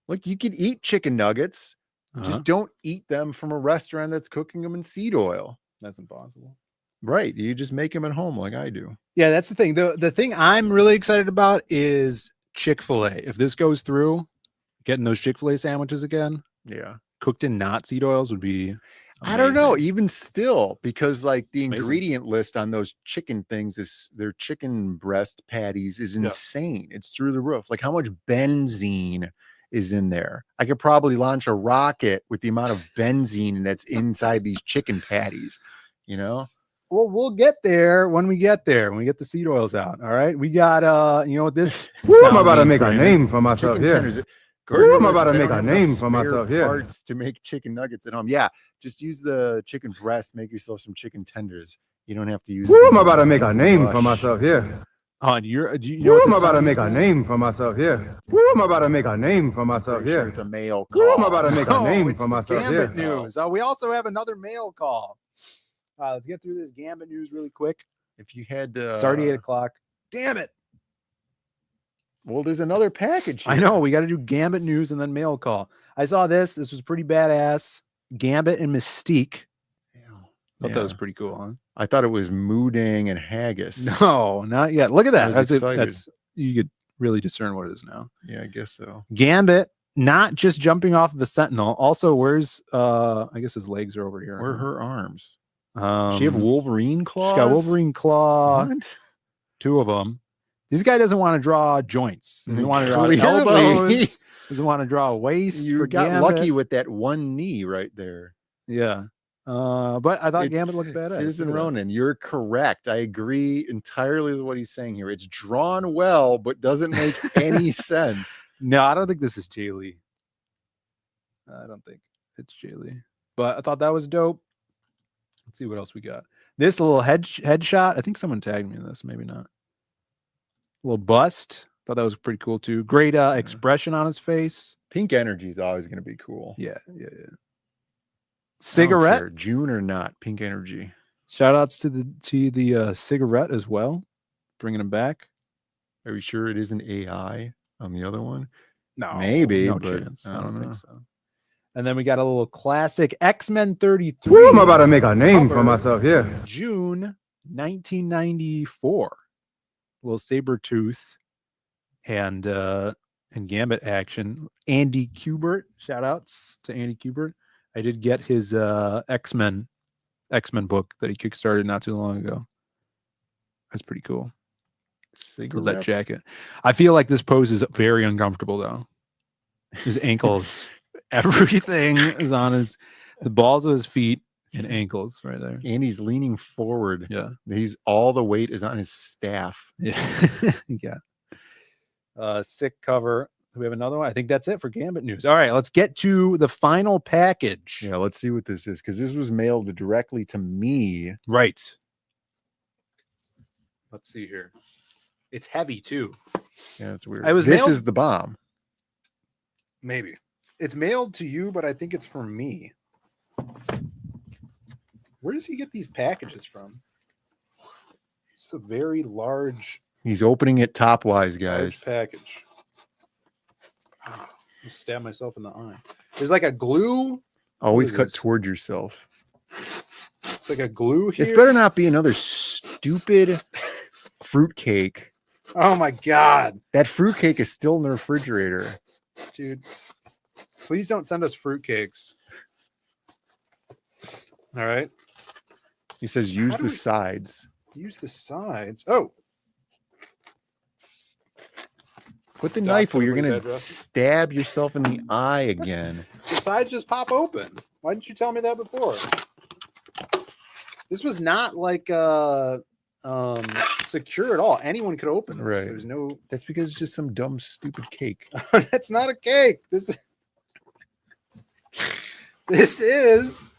Look, you could eat chicken nuggets. Just don't eat them from a restaurant that's cooking them in seed oil. That's impossible. Right. You just make them at home like I do. Yeah, that's the thing. The thing I'm really excited about is Chick-fil-A. If this goes through, getting those Chick-fil-A sandwiches again, yeah, cooked in not seed oils would be amazing. I don't know, even still, because like the Amazing. ingredient list on those chicken things is their chicken breast patties is insane. It's through the roof. Like how much benzene is in there? I could probably launch a rocket with the amount of benzene that's inside these chicken patties, you know? Well, we'll get there when we get there, when we get the seed oils out. All right. We got you know what this I'm about to make a name for myself Chicken here. tenders. I'm about to They make don't a have name enough for spare myself here. parts to make chicken nuggets at home. Yeah, just use the chicken breast, make yourself some chicken tenders. You don't have to use I'm about to make a name for myself here. On your you know what I'm this about to sound make is, a man? name for myself here. I'm about to make a name for myself Pretty sure here. it's a male I'm call. about to make a No, name it's for the myself Gambit here. news. We also have another mail call. Let's get through this Gambit news really quick. If you had It's already 8 o'clock. Damn it. Well, there's another package here. I know. We got to do Gambit news and then mail call. I saw this. This was pretty badass. Gambit and Mystique. Thought that was pretty cool, huh? I thought it was Moodang and Haggis. No, not yet. Look at that. I was excited. That's you could really discern what it is now. Yeah, I guess so. Gambit, not just jumping off of a sentinel. Also, where's I guess his legs are over here. Where are her arms? She She have Wolverine claws? She's got Wolverine claw. What? 2 of them. This guy doesn't want to draw joints. He doesn't want to draw Clearly. elbows. Doesn't want to draw a waist. You for got Gambit. lucky with that one knee right there. Yeah. But I thought Gambit looked badass. Citizen Look at that. Ronan, you're correct. I agree entirely with what he's saying here. It's drawn well, but doesn't make any sense. No, I don't think this is Jay Lee. I don't think it's Jay Lee. But I thought that was dope. Let's see what else we got. This little headshot. I think someone tagged me in this. Maybe not. A little bust. Thought that was pretty cool too. Great expression on his face. Pink energy is always going to be cool. Yeah. I don't Cigarette. care, June or not, pink energy. Shout outs to the cigarette as well. Bringing him back. Are we sure it isn't AI on the other one? No, maybe, no but chance. I I don't don't think know. so. And then we got a little classic X-Men 33. I'm about to make a name for cover, myself here. June 1994. Little Sabretooth and Gambit action. Andy Kubert. Shout outs to Andy Kubert. I did get his X-Men book that he kickstarted not too long ago. That's pretty cool. Love that jacket. I feel like this pose is very uncomfortable though. His ankles, everything is on the balls of his feet and ankles right there. And he's leaning forward. Yeah. He's all the weight is on his staff. Yeah. Yeah. Sick cover. Do we have another one? I think that's it for Gambit news. All right, let's get to the final package. Yeah, let's see what this is because this was mailed directly to me. Right. Let's see here. It's heavy too. Yeah, it's weird. This This is the bomb. Maybe. It's mailed to you, but I think it's for me. Where does he get these packages from? It's a very large He's opening it topwise, guys. package. I stab myself in the eye. There's like a glue. Always What is cut this? toward yourself. It's like a glue here. This better not be another stupid fruitcake. Oh my god, That fruitcake is still in the refrigerator. dude! Please don't send us fruitcakes. All right. He says use How do the we- sides. Use the sides. Oh. Put the Dox knife where you're everybody's gonna address. stab yourself in the eye again. The sides just pop open. Why didn't you tell me that before? This was not like secure at all. Anyone could open this. Right. There's no. That's because it's just some dumb, stupid cake. That's not a cake. This is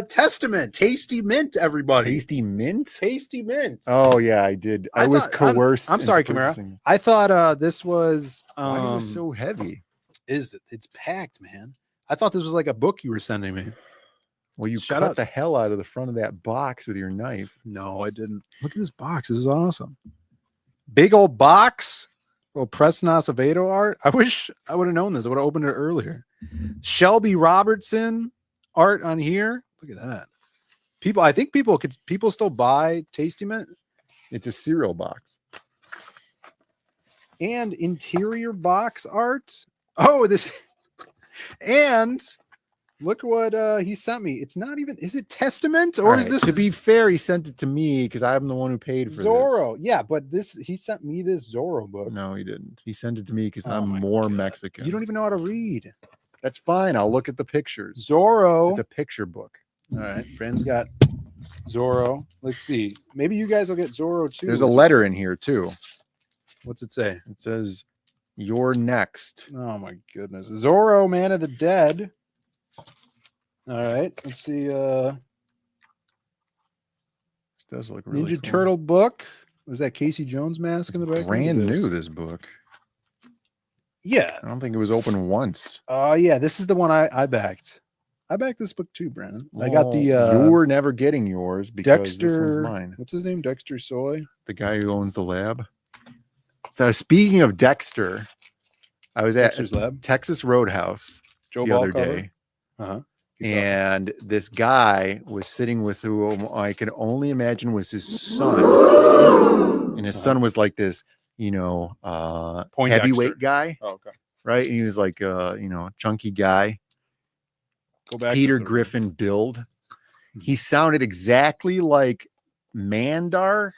Testament. Tasty mint, everybody. Tasty mint? Tasty mint. Oh yeah, I did. I was coerced. I'm sorry, into Kamara. purchasing. I thought this was Why is it so heavy? It's packed, man. I thought this was like a book you were sending me. Well, you Shout cut outs. the hell out of the front of that box with your knife. No, I didn't. Look at this box. This is awesome. Big old box. Little Preston Acevedo art. I wish I would have known this. I would have opened it earlier. Shelby Robertson art on here. Look at that. I think people still buy Tasty Mint. It's a cereal box. And interior box art. Oh, this and look what he sent me. It's not even, is it Testament or is this to be fair? He sent it to me because I'm the one who paid for Zorro? Yeah, but he sent me this Zorro book. this. No, he didn't. He sent it to me because Oh I'm my more God. Mexican. You don't even know how to read. That's fine. I'll look at the pictures. Zorro. It's a picture book. All right, Brandon's got Zorro. Let's see. Maybe you guys will get Zorro too. There's a letter in here too. What's it say? It says, "You're next." Oh my goodness. Zorro, Man of the Dead. All right. Let's see. This does look really Ninja cool. Turtle book. Was that Casey Jones mask in the back? Brand new. This book. Yeah. I don't think it was open once. Yeah. This is the one I backed. I backed this book too, Brandon. I got the You're never getting yours because Dexter. this one's mine. What's his name? Dexter Soy. The guy who owns the lab. So speaking of Dexter, I was at Dexter's Lab. Texas Roadhouse Joe the Ball other cover? day. Uh-huh. And this guy was sitting with who I can only imagine was his son. And his son was like this, heavyweight guy. Oh, okay. Right. And he was like chunky guy. Go back. Peter Griffin build. He sounded exactly like Mandark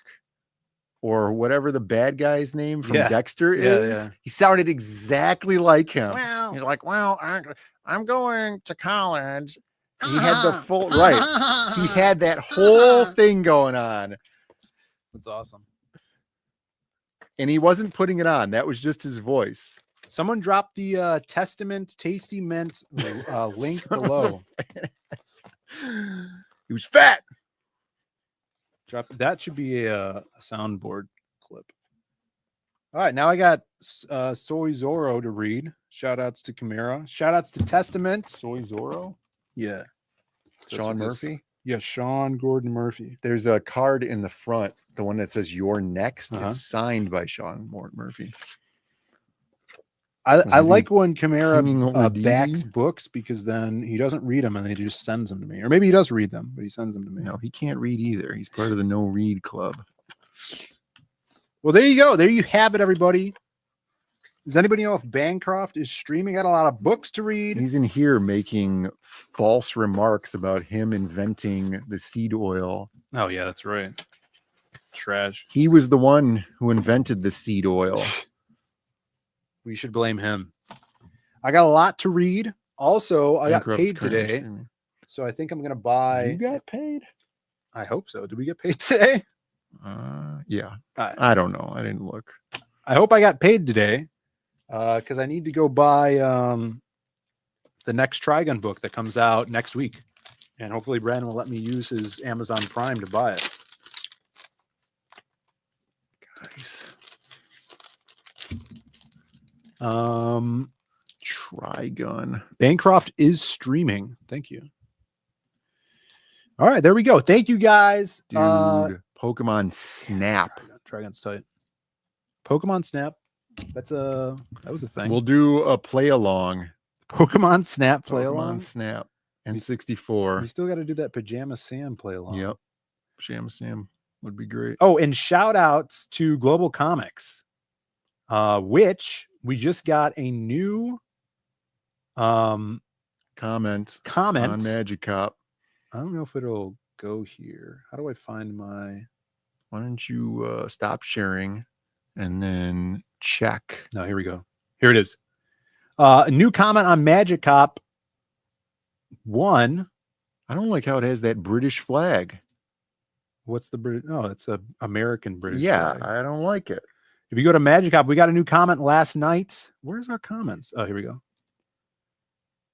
or whatever the bad guy's name from Dexter is. Yeah. He sounded exactly like him. Well, he's like, I'm going to college. He had the full right. He had that whole thing going on. That's awesome. And he wasn't putting it on. That was just his voice. Someone dropped the Testament Tasty Mint link below. He was fat. That should be a soundboard clip. All right, now I got Soy Zorro to read. Shout outs to Chimera. Shout outs to Testament. Soy Zorro? Yeah. Sean Murphy? Yeah, Sean Gordon Murphy. There's a card in the front, the one that says "You're next." It's signed by Sean Murphy. I like when Chimera over backs books because then he doesn't read them and he just sends them to me. Or maybe he does read them, but he sends them to me. No, he can't read either. He's part of the no read club. Well, there you go. There you have it, everybody. Does anybody know if Bancroft is streaming? Got a lot of books to read. He's in here making false remarks about him inventing the seed oil. Oh, yeah, that's right. Trash. He was the one who invented the seed oil. We should blame him. I got a lot to read. Also, I got Bankrupt's paid currently today. streaming. So I think I'm going to buy. You got paid? I hope so. Did we get paid today? Yeah. I don't know. I didn't look. I hope I got paid today because I need to go buy the next Trigun book that comes out next week. And hopefully Brandon will let me use his Amazon Prime to buy it. Guys. Trigun. Bancroft is streaming. Thank you. All right, there we go. Thank you guys. Dude, Pokemon Snap. Trigun's tight. Pokemon Snap. That was a thing. We'll do a play along. Pokemon Snap play Pokemon along. Snap. N64. We still got to do that Pajama Sam play along. Yep. Sham Sam would be great. Oh, and shout outs to Global Comics, which we just got a new comment on Magic Cop. I don't know if it'll go here. How do I find my? Why don't you stop sharing and then check. No, here we go. Here it is. A new comment on Magic Cop 1. I don't like how it has that British flag. What's the British? Oh, it's a American British Yeah, flag. I don't like it. If you go to Magic Cop, we got a new comment last night. Where's our comments? Oh, here we go.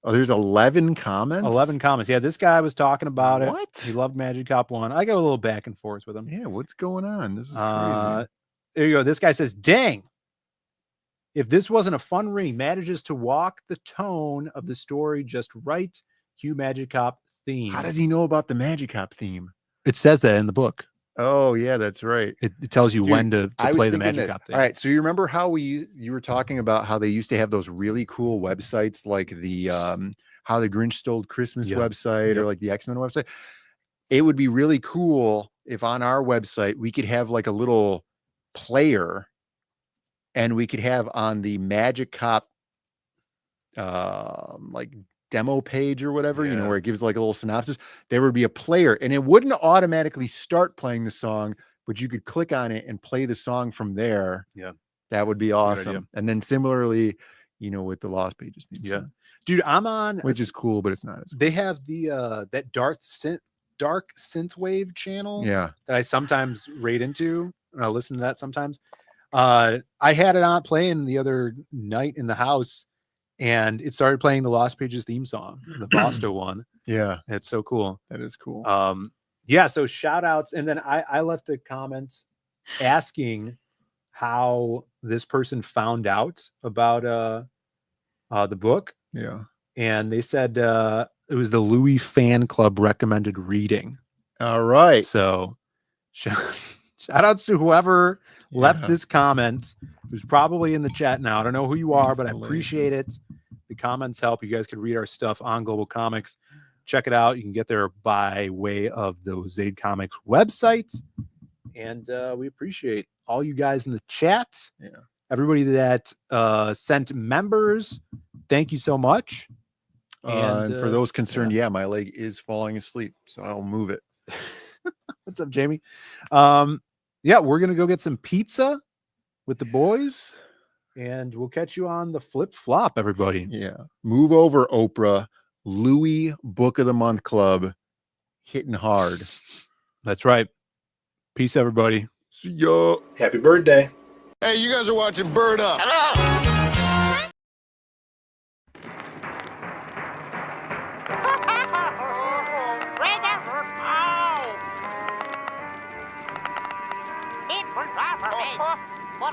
Oh, there's 11 comments? 11 comments. Yeah, this guy was talking about it. What? He loved Magic Cop 1. I go a little back and forth with him. Yeah, what's going on? This is crazy. There you go. This guy says, dang. If this wasn't a fun ring, manages to walk the tone of the story just right. Cue Magic Cop theme. How does he know about the Magic Cop theme? It says that in the book. Oh, yeah, that's right. It tells you Dude, when to I was play the thinking Magic this. Cop theme. All right, so you remember how you were talking about how they used to have those really cool websites like the How the Grinch Stole Christmas website or like the X-Men website? It would be really cool if on our website we could have like a little player and we could have on the Magic Cop like demo page or whatever, you know, where it gives like a little synopsis. There would be a player and it wouldn't automatically start playing the song, but you could click on it and play the song from there. Yeah. That would be That's a good awesome. idea. And then similarly, you know, with the Lost Pages theme song, Dude, I'm on which is cool, but it's not as they have the that dark synthwave channel Yeah. that I sometimes raid into and I listen to that sometimes. I had it on playing the other night in the house and it started playing the Lost Pages theme song, the Boston one. Yeah. It's so cool. That is cool. Yeah, so shout outs. And then I left a comment asking how this person found out about the book. Yeah. And they said it was the Louis fan club recommended reading. All right. So shout outs to whoever left this comment, who's probably in the chat now. I don't know who you are, but I appreciate it. The comments help. You guys can read our stuff on Global Comics. Check it out. You can get there by way of the Zaid Comics website. And we appreciate all you guys in the chat. Yeah. Everybody that sent members, thank you so much. And for those concerned, my leg is falling asleep, so I'll move it. What's up, Jamie? Yeah, we're gonna go get some pizza with the boys, and we'll catch you on the flip flop, everybody. Yeah. Move over, Oprah. Louis Book of the Month Club hitting hard. That's right. Peace, everybody. See ya. Happy birthday. Hey, you guys are watching Bird Up. Por